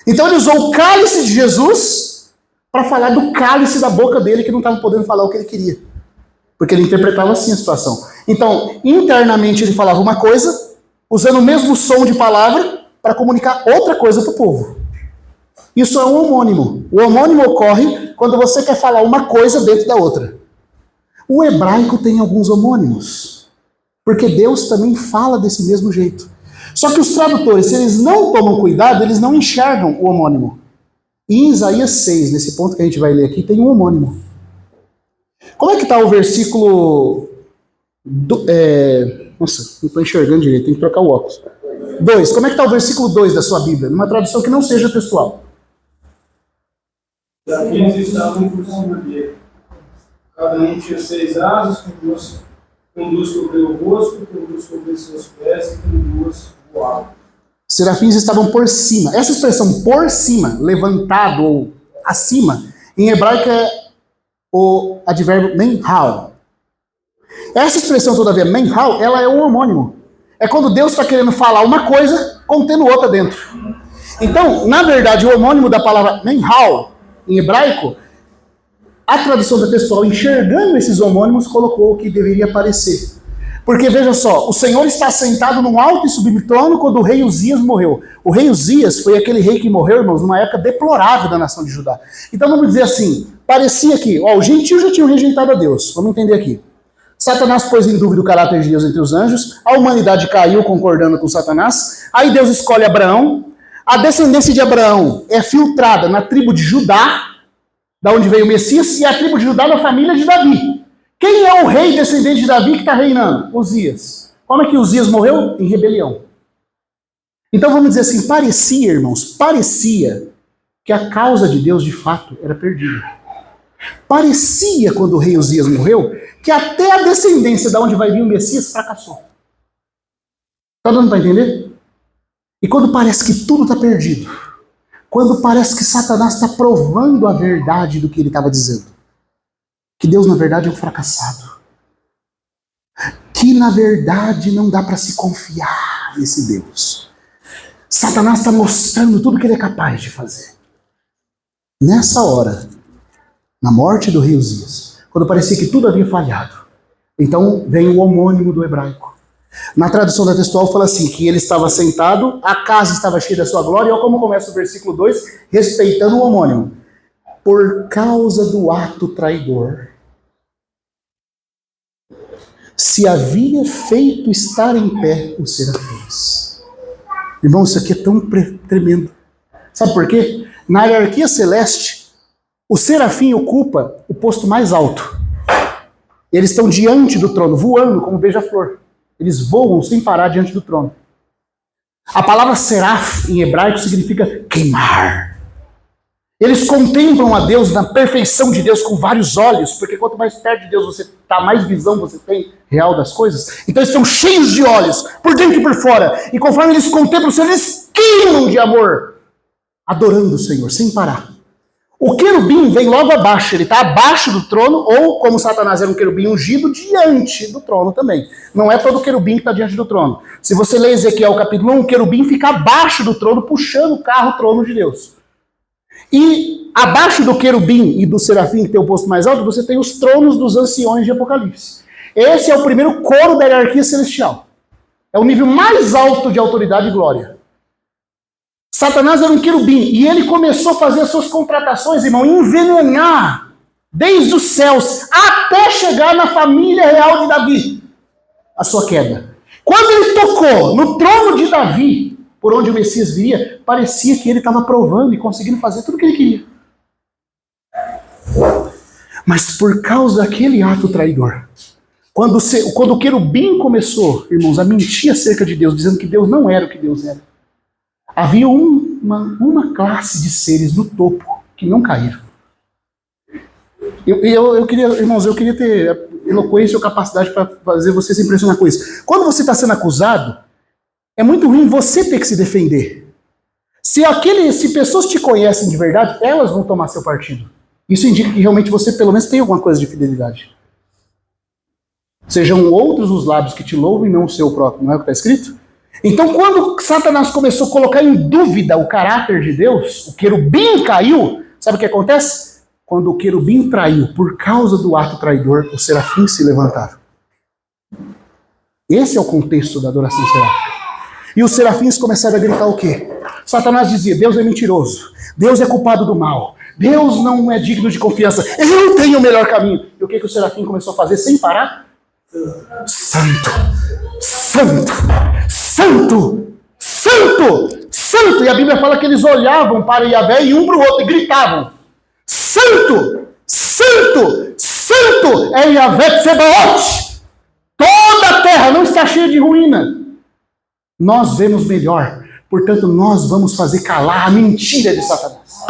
Então ele usou o cálice de Jesus para falar do cálice da boca dele que não estava podendo falar o que ele queria. Porque ele interpretava assim a situação. Então, internamente ele falava uma coisa, usando o mesmo som de palavra para comunicar outra coisa para o povo. Isso é um homônimo. O homônimo ocorre quando você quer falar uma coisa dentro da outra. O hebraico tem alguns homônimos, porque Deus também fala desse mesmo jeito. Só que os tradutores, se eles não tomam cuidado, eles não enxergam o homônimo. E em Isaías 6, nesse ponto que a gente vai ler aqui, tem um homônimo. Como é que está o versículo... Nossa, não estou enxergando direito, tem que trocar o óculos. 2. Como é que está o versículo 2 da sua Bíblia? Numa tradução que não seja textual. Eles estavam por cima dele. Cada um tinha 6 asas, com duas cobriu o rosto, com duas cobriu seus pés e com duas voavam. Serafins estavam por cima. Essa expressão por cima, levantado ou acima, em hebraico é o advérbio menhal. Essa expressão, todavia, menhal, ela é um homônimo. É quando Deus está querendo falar uma coisa, contendo outra dentro. Então, na verdade, o homônimo da palavra menhal, em hebraico, a tradução da textual, enxergando esses homônimos, colocou o que deveria aparecer. Porque veja só, o Senhor está sentado num alto e sublime trono quando o rei Uzias morreu. O rei Uzias foi aquele rei que morreu, irmãos, numa época deplorável da nação de Judá. Então vamos dizer assim, parecia que, os gentios já tinham rejeitado a Deus. Vamos entender aqui. Satanás pôs em dúvida o caráter de Deus entre os anjos, a humanidade caiu concordando com Satanás, aí Deus escolhe Abraão, a descendência de Abraão é filtrada na tribo de Judá, da onde veio o Messias, e a tribo de Judá da família de Davi. Quem é o rei descendente de Davi que está reinando? Uzias. Como é que Uzias morreu? Em rebelião. Então vamos dizer assim, parecia, irmãos, parecia que a causa de Deus de fato era perdida. Parecia, quando o rei Uzias morreu, que até a descendência da onde vai vir o Messias fracassou. Está dando para entender? E quando parece que tudo está perdido, quando parece que Satanás está provando a verdade do que ele estava dizendo, que Deus na verdade é um fracassado, que na verdade não dá para se confiar nesse Deus, Satanás está mostrando tudo que ele é capaz de fazer. Nessa hora, na morte do rei Uzias, quando parecia que tudo havia falhado, então vem o homônimo do hebraico. Na tradução da textual fala assim, que ele estava sentado, a casa estava cheia da sua glória, e olha como começa o versículo 2, respeitando o homônimo. Por causa do ato traidor, se havia feito estar em pé os serafins. Irmão, isso aqui é tão tremendo. Sabe por quê? Na hierarquia celeste, o serafim ocupa o posto mais alto. Eles estão diante do trono, voando como beija-flor. Eles voam sem parar diante do trono. A palavra seraf em hebraico significa queimar. Eles contemplam a Deus na perfeição de Deus com vários olhos, porque quanto mais perto de Deus você está, mais visão você tem real das coisas. Então eles estão cheios de olhos, por dentro e por fora. E conforme eles contemplam o Senhor, eles queimam de amor, adorando o Senhor, sem parar. O querubim vem logo abaixo, ele está abaixo do trono, ou como Satanás era um querubim ungido, diante do trono também. Não é todo querubim que está diante do trono. Se você ler Ezequiel capítulo 1, o querubim fica abaixo do trono, puxando o carro, o trono de Deus. E abaixo do querubim e do serafim, que tem o posto mais alto, você tem os tronos dos anciões de Apocalipse. Esse é o primeiro coro da hierarquia celestial. É o nível mais alto de autoridade e glória. Satanás era um querubim e ele começou a fazer as suas contratações, irmão, envenenar desde os céus até chegar na família real de Davi, a sua queda. Quando ele tocou no trono de Davi, por onde o Messias viria, parecia que ele estava provando e conseguindo fazer tudo o que ele queria. Mas por causa daquele ato traidor, quando o querubim começou, irmãos, a mentir acerca de Deus, dizendo que Deus não era o que Deus era, havia uma classe de seres no topo que não caíram. Eu queria, irmãos, eu queria ter eloquência ou capacidade para fazer você se impressionar com isso. Quando você está sendo acusado, é muito ruim você ter que se defender. Se pessoas te conhecem de verdade, elas vão tomar seu partido. Isso indica que realmente você pelo menos tem alguma coisa de fidelidade. Sejam outros os lábios que te louvam e não o seu próprio, não é o que está escrito? Então, quando Satanás começou a colocar em dúvida o caráter de Deus, o querubim caiu, sabe o que acontece? Quando o querubim traiu, por causa do ato traidor, os serafins se levantaram. Esse é o contexto da adoração seráfica. E os serafins começaram a gritar o quê? Satanás dizia, Deus é mentiroso, Deus é culpado do mal, Deus não é digno de confiança, ele não tem o melhor caminho. E o que o serafim começou a fazer sem parar? Santo, santo, santo, santo, santo. E a Bíblia fala que eles olhavam para Yahvé e um para o outro e gritavam, santo, santo, santo é Yahvé Tsebaoth. Toda a terra não está cheia de ruína. Nós vemos melhor, portanto nós vamos fazer calar a mentira de Satanás.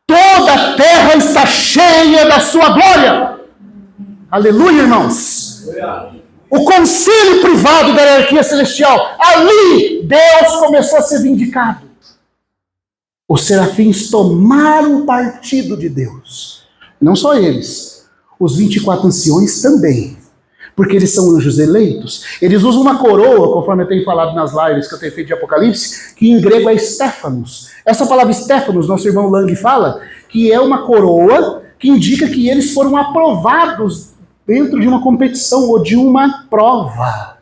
Toda a terra está cheia da sua glória. Aleluia, irmãos. O conselho privado da hierarquia celestial, ali Deus começou a ser vindicado. Os serafins tomaram partido de Deus. Não só eles, os 24 anciões também. Porque eles são anjos eleitos. Eles usam uma coroa, conforme eu tenho falado nas lives que eu tenho feito de Apocalipse, que em grego é Stéphanos. Essa palavra Stéphanos, nosso irmão Lang fala, que é uma coroa que indica que eles foram aprovados dentro de uma competição ou de uma prova.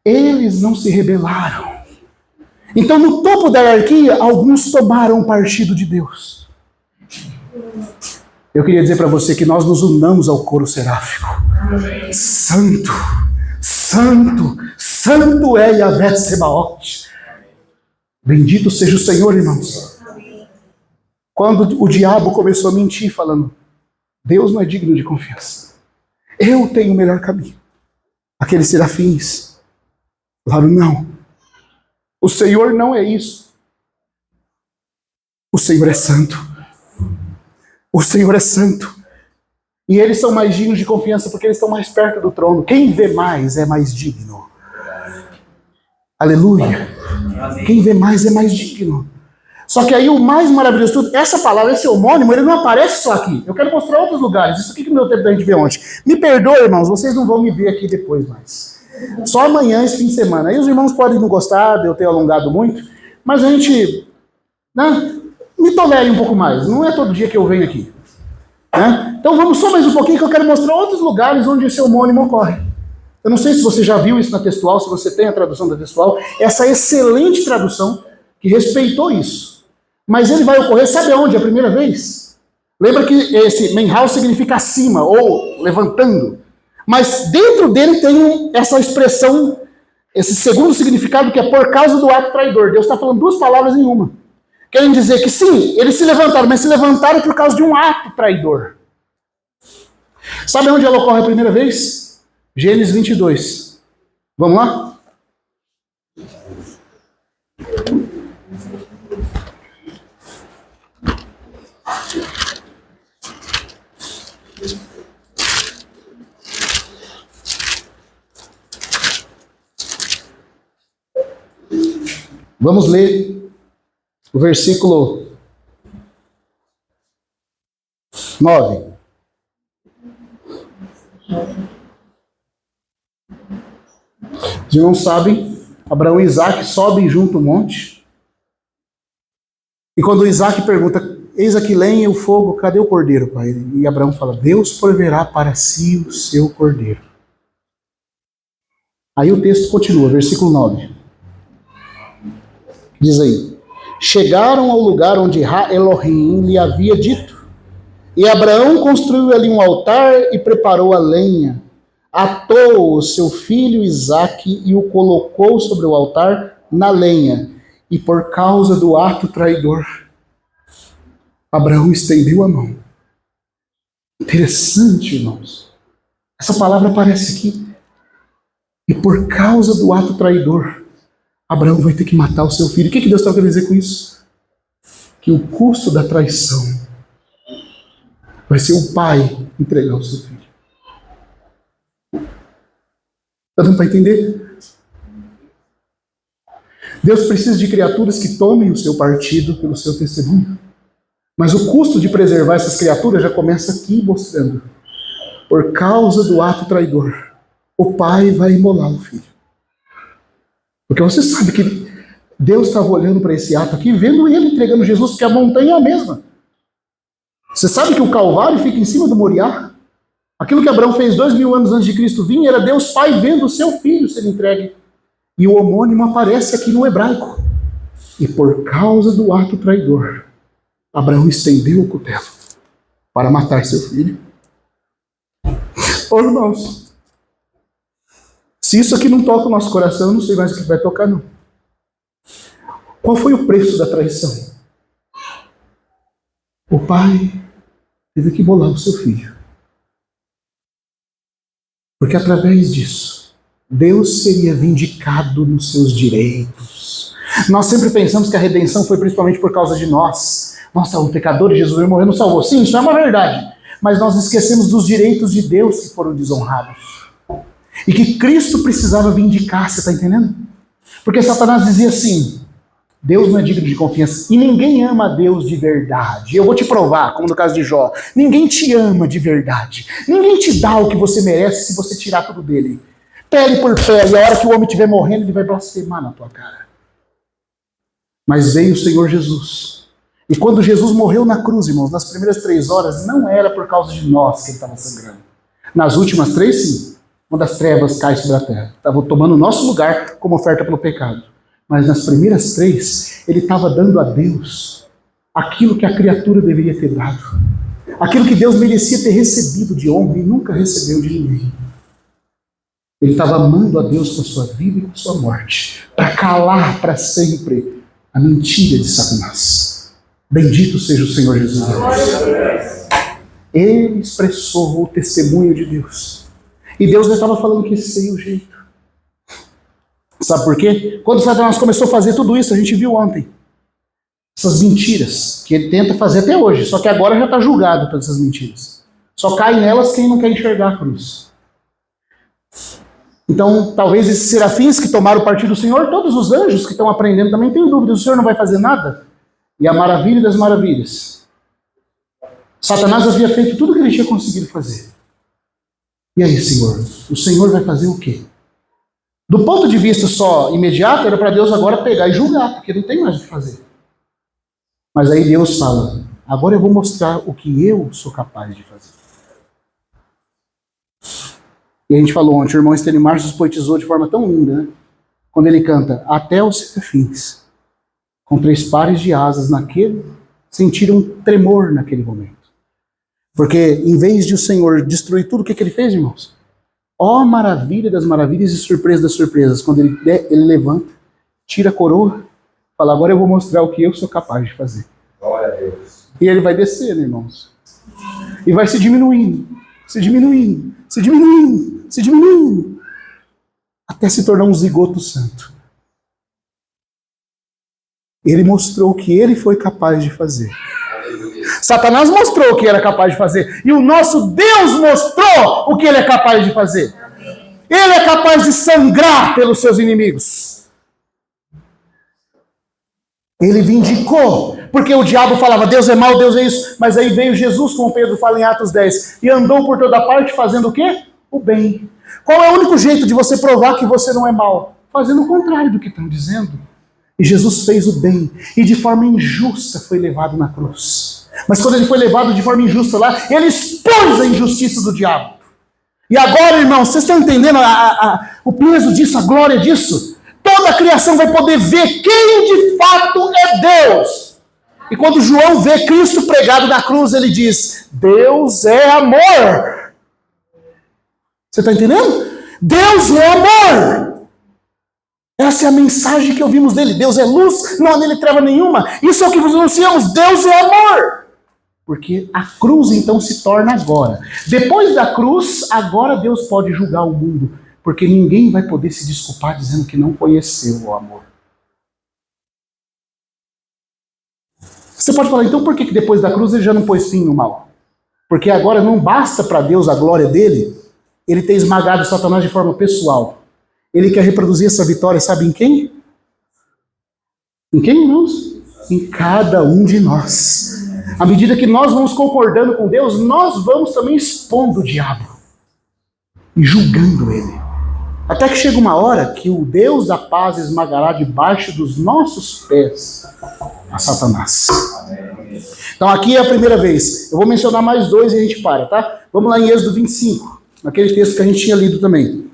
Eles não se rebelaram. Então, no topo da hierarquia, alguns tomaram partido de Deus. Eu queria dizer para você que nós nos unamos ao coro seráfico. Santo, santo, santo é Yahvé Sebaot. Bendito seja o Senhor, irmãos. Quando o diabo começou a mentir, falando, Deus não é digno de confiança. Eu tenho o melhor caminho. Aqueles serafins falaram, não. O Senhor não é isso. O Senhor é santo. O Senhor é santo. E eles são mais dignos de confiança porque eles estão mais perto do trono. Quem vê mais é mais digno. Aleluia. Quem vê mais é mais digno. Só que aí o mais maravilhoso de tudo, essa palavra, esse homônimo, ele não aparece só aqui. Eu quero mostrar outros lugares. Isso aqui que não deu tempo da gente ver ontem. Me perdoe, irmãos, vocês não vão me ver aqui depois mais. Só amanhã, esse fim de semana. Aí os irmãos podem não gostar de eu ter alongado muito, mas a gente, né, me tolere um pouco mais. Não é todo dia que eu venho aqui. Né? Então vamos só mais um pouquinho que eu quero mostrar outros lugares onde esse homônimo ocorre. Eu não sei se você já viu isso na textual, se você tem a tradução da textual, essa excelente tradução que respeitou isso. Mas ele vai ocorrer, sabe aonde a primeira vez? Lembra que esse menhal significa acima, ou levantando. Mas dentro dele tem essa expressão, esse segundo significado que é por causa do ato traidor. Deus está falando duas palavras em uma. Querem dizer que sim, eles se levantaram, mas se levantaram por causa de um ato traidor. Sabe onde ela ocorre a primeira vez? Gênesis 22. Vamos lá? Vamos ler o versículo 9. Os irmãos sabem, Abraão e Isaac sobem junto ao monte. E quando Isaac pergunta, eis aqui lenha e o fogo, cadê o cordeiro, pai? E Abraão fala, Deus proverá para si o seu cordeiro. Aí o texto continua, versículo 9. Diz aí, chegaram ao lugar onde Ra Elohim lhe havia dito, e Abraão construiu ali um altar e preparou a lenha, atou o seu filho Isaque e o colocou sobre o altar na lenha, e por causa do ato traidor, Abraão estendeu a mão. Interessante, irmãos. Essa palavra aparece aqui. E por causa do ato traidor, Abraão vai ter que matar o seu filho. O que Deus está querendo dizer com isso? Que o custo da traição vai ser o pai entregar o seu filho. Está dando para entender? Deus precisa de criaturas que tomem o seu partido pelo seu testemunho. Mas o custo de preservar essas criaturas já começa aqui mostrando. Por causa do ato traidor, o pai vai imolar o filho. Porque você sabe que Deus estava olhando para esse ato aqui, vendo ele entregando Jesus, porque a montanha é a mesma. Você sabe que o Calvário fica em cima do Moriá? Aquilo que Abraão fez 2000 anos antes de Cristo vir, era Deus Pai vendo o seu filho ser entregue. E o homônimo aparece aqui no hebraico. E por causa do ato traidor, Abraão estendeu o cutelo para matar seu filho. Ô irmãos, se isso aqui não toca o nosso coração, eu não sei mais o que vai tocar, não. Qual foi o preço da traição? O pai teve que bolar o seu filho. Porque através disso, Deus seria vindicado nos seus direitos. Nós sempre pensamos que a redenção foi principalmente por causa de nós. Nós somos pecadores, Jesus veio morrer, nos salvou. Sim, isso é uma verdade. Mas nós esquecemos dos direitos de Deus que foram desonrados. E que Cristo precisava vindicar, você está entendendo? Porque Satanás dizia assim, Deus não é digno de confiança. E ninguém ama a Deus de verdade. Eu vou te provar, como no caso de Jó. Ninguém te ama de verdade. Ninguém te dá o que você merece se você tirar tudo dele. Pele por pele, e a hora que o homem estiver morrendo, ele vai blasfemar na tua cara. Mas veio o Senhor Jesus. E quando Jesus morreu na cruz, irmãos, nas primeiras 3 horas, não era por causa de nós que ele estava sangrando. Nas últimas 3, sim. Quando as trevas caem sobre a terra. Estava tomando o nosso lugar como oferta pelo pecado. Mas nas primeiras 3, ele estava dando a Deus aquilo que a criatura deveria ter dado. Aquilo que Deus merecia ter recebido de honra e nunca recebeu de ninguém. Ele estava amando a Deus com a sua vida e com a sua morte, para calar para sempre a mentira de Satanás. Bendito seja o Senhor Jesus. Ele expressou o testemunho de Deus. E Deus já estava falando que esse seria o jeito. Sabe por quê? Quando Satanás começou a fazer tudo isso, a gente viu ontem. Essas mentiras que ele tenta fazer até hoje, só que agora já está julgado todas essas mentiras. Só cai nelas quem não quer enxergar a cruz. Então, talvez esses serafins que tomaram o partido do Senhor, todos os anjos que estão aprendendo também têm dúvidas, o Senhor não vai fazer nada? E a maravilha das maravilhas. Satanás havia feito tudo o que ele tinha conseguido fazer. E aí, Senhor? O Senhor vai fazer o quê? Do ponto de vista só imediato, era para Deus agora pegar e julgar, porque não tem mais o que fazer. Mas aí Deus fala, agora eu vou mostrar o que eu sou capaz de fazer. E a gente falou ontem, o irmão Stanley Marshall poetizou de forma tão linda, né? Quando ele canta, até os serafins, com 3 pares de asas sentiram um tremor naquele momento. Porque em vez de o Senhor destruir tudo, o que ele fez, irmãos? Ó maravilha das maravilhas e surpresa das surpresas. Quando ele levanta, tira a coroa, fala, agora eu vou mostrar o que eu sou capaz de fazer. Glória a Deus. E ele vai descendo, irmãos. E vai se diminuindo, se diminuindo, se diminuindo, se diminuindo, até se tornar um zigoto santo. Ele mostrou o que ele foi capaz de fazer. Satanás mostrou o que era capaz de fazer. E o nosso Deus mostrou o que ele é capaz de fazer. Ele é capaz de sangrar pelos seus inimigos. Ele vindicou. Porque o diabo falava, Deus é mau, Deus é isso. Mas aí veio Jesus, como Pedro fala em Atos 10. E andou por toda parte fazendo o quê? O bem. Qual é o único jeito de você provar que você não é mau? Fazendo o contrário do que estão dizendo. E Jesus fez o bem. E de forma injusta foi levado na cruz. Mas quando ele foi levado de forma injusta lá, ele expôs a injustiça do diabo. E agora, irmãos, vocês estão entendendo o peso disso, a glória disso? Toda a criação vai poder ver quem de fato é Deus. E quando João vê Cristo pregado na cruz, ele diz, Deus é amor. Você está entendendo? Deus é amor. Essa é a mensagem que ouvimos dele. Deus é luz, não há nele treva nenhuma. Isso é o que nós anunciamos. Deus é amor. Porque a cruz então se torna agora. Depois da cruz, agora Deus pode julgar o mundo. Porque ninguém vai poder se desculpar dizendo que não conheceu o amor. Você pode falar, então por que depois da cruz ele já não pôs fim no mal? Porque agora não basta para Deus a glória dele, ele ter esmagado Satanás de forma pessoal. Ele quer reproduzir essa vitória, sabe em quem? Em quem, irmãos? Em cada um de nós. À medida que nós vamos concordando com Deus, nós vamos também expondo o diabo e julgando ele. Até que chega uma hora que o Deus da paz esmagará debaixo dos nossos pés a Satanás. Então aqui é a primeira vez. Eu vou mencionar mais 2 e a gente para, tá? Vamos lá em Êxodo 25, naquele texto que a gente tinha lido também.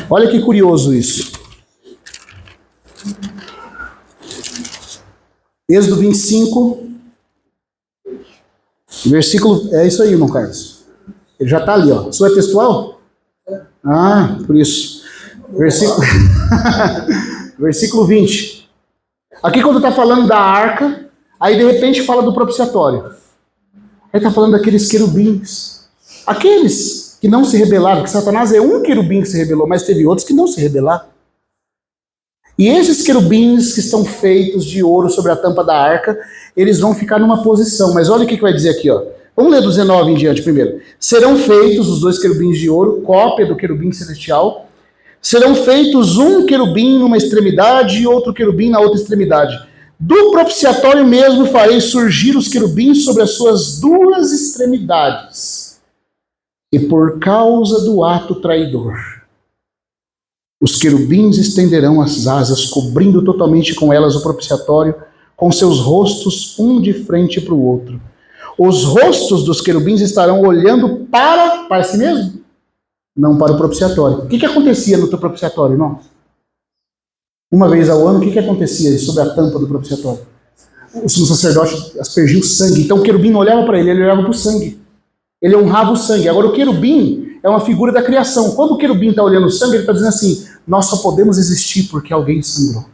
Olha que curioso isso. Êxodo 25, versículo... É isso aí, irmão Carlos. Ele já está ali, ó. Sua é textual? Ah, por isso. Versículo 20. Aqui quando está falando da arca, aí de repente fala do propiciatório. Aí está falando daqueles querubins. Aqueles que não se rebelaram, que Satanás é um querubim que se rebelou, mas teve outros que não se rebelaram. E esses querubins que estão feitos de ouro sobre a tampa da arca, eles vão ficar numa posição. Mas olha o que vai dizer aqui, ó. Vamos ler do 19 em diante primeiro. Serão feitos os 2 querubins de ouro, cópia do querubim celestial. Serão feitos um querubim numa extremidade e outro querubim na outra extremidade. Do propiciatório mesmo farei surgir os querubins sobre as suas 2 extremidades. E por causa do ato traidor, Os querubins estenderão as asas, cobrindo totalmente com elas o propiciatório, com seus rostos um de frente para o outro. Os rostos dos querubins estarão olhando para si mesmo, não para o propiciatório. O que acontecia no teu propiciatório, irmão? Uma vez ao ano, o que acontecia sobre a tampa do propiciatório? O sumo sacerdote aspergia o sangue. Então o querubim não olhava para ele olhava para o sangue. Ele honrava o sangue. Agora o querubim é uma figura da criação. Quando o querubim está olhando o sangue, ele está dizendo assim: nós só podemos existir porque alguém sangrou.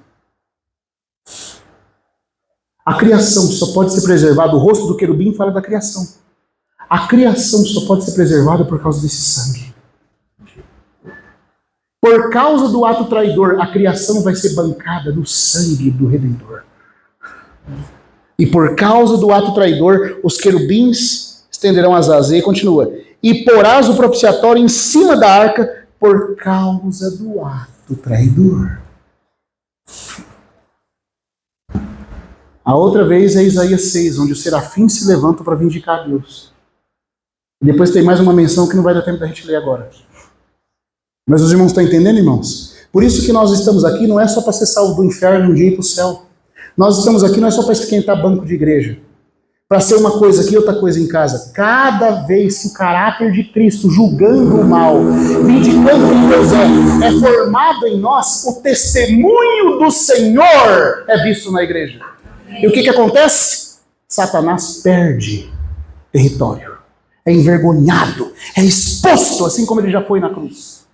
A criação só pode ser preservada, o rosto do querubim fala da criação. A criação só pode ser preservada por causa desse sangue. Por causa do ato traidor, a criação vai ser bancada no sangue do Redentor. E por causa do ato traidor, os querubins estenderão as asas. E continua: e porás o propiciatório em cima da arca por causa do ato traidor. A outra vez é Isaías 6, onde os serafins se levantam para vindicar a Deus. E depois tem mais uma menção que não vai dar tempo da gente ler agora. Mas os irmãos estão entendendo, irmãos? Por isso que nós estamos aqui, não é só para ser salvo do inferno um dia e ir para o céu. Nós estamos aqui não é só para esquentar banco de igreja. Para ser uma coisa aqui, outra coisa em casa. Cada vez que o caráter de Cristo, julgando o mal, vindicando quem Deus é formado em nós, o testemunho do Senhor é visto na igreja. E o que acontece? Satanás perde território. É envergonhado, é exposto, assim como ele já foi na cruz.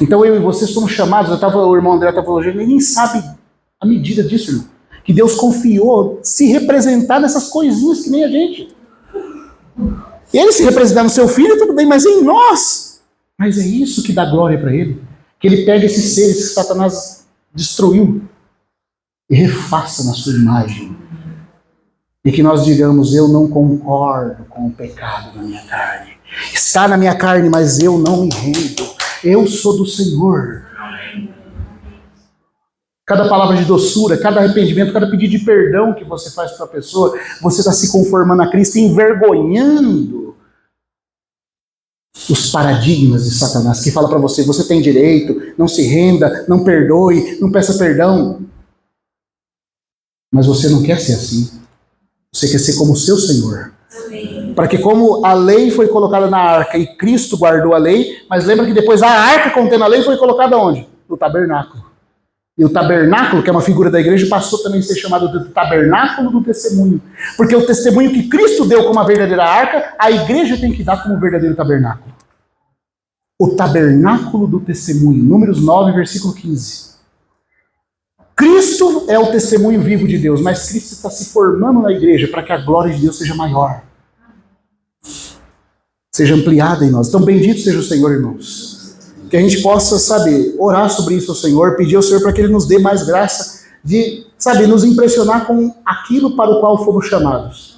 Então eu e você somos chamados, o irmão André estava falando, ele nem sabe a medida disso, irmão. Que Deus confiou se representar nessas coisinhas que nem a gente. Ele se representar no seu filho, tudo bem, mas em nós. Mas é isso que dá glória para ele. Que ele pega esses seres que Satanás destruiu e refaça na sua imagem. E que nós digamos: eu não concordo com o pecado na minha carne. Está na minha carne, mas eu não me rendo. Eu sou do Senhor. Cada palavra de doçura, cada arrependimento, cada pedido de perdão que você faz para a pessoa, você está se conformando a Cristo, envergonhando os paradigmas de Satanás, que fala para você: você tem direito, não se renda, não perdoe, não peça perdão. Mas você não quer ser assim. Você quer ser como o seu Senhor. Amém. Para que, como a lei foi colocada na arca e Cristo guardou a lei, mas lembra que depois a arca contendo a lei foi colocada onde? No tabernáculo. E o tabernáculo, que é uma figura da igreja, passou também a ser chamado de tabernáculo do testemunho. Porque o testemunho que Cristo deu como a verdadeira arca, a igreja tem que dar como o verdadeiro tabernáculo. O tabernáculo do testemunho. Números 9, versículo 15. Cristo é o testemunho vivo de Deus, mas Cristo está se formando na igreja para que a glória de Deus seja maior. Seja ampliada em nós. Então, bendito seja o Senhor, irmãos. Que a gente possa, orar sobre isso ao Senhor, pedir ao Senhor para que Ele nos dê mais graça de, nos impressionar com aquilo para o qual fomos chamados.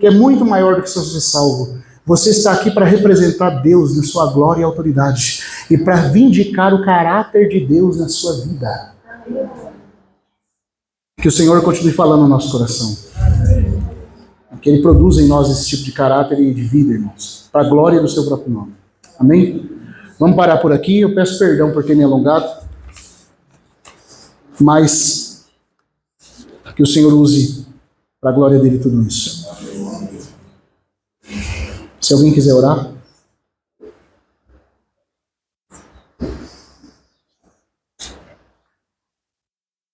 Que é muito maior do que ser salvo. Você está aqui para representar Deus na sua glória e autoridade. E para vindicar o caráter de Deus na sua vida. Que o Senhor continue falando no nosso coração. Que Ele produza em nós esse tipo de caráter e de vida, irmãos. Para a glória do seu próprio nome. Amém? Vamos parar por aqui. Eu peço perdão por ter me alongado. Mas que o Senhor use para a glória dele tudo isso. Se alguém quiser orar.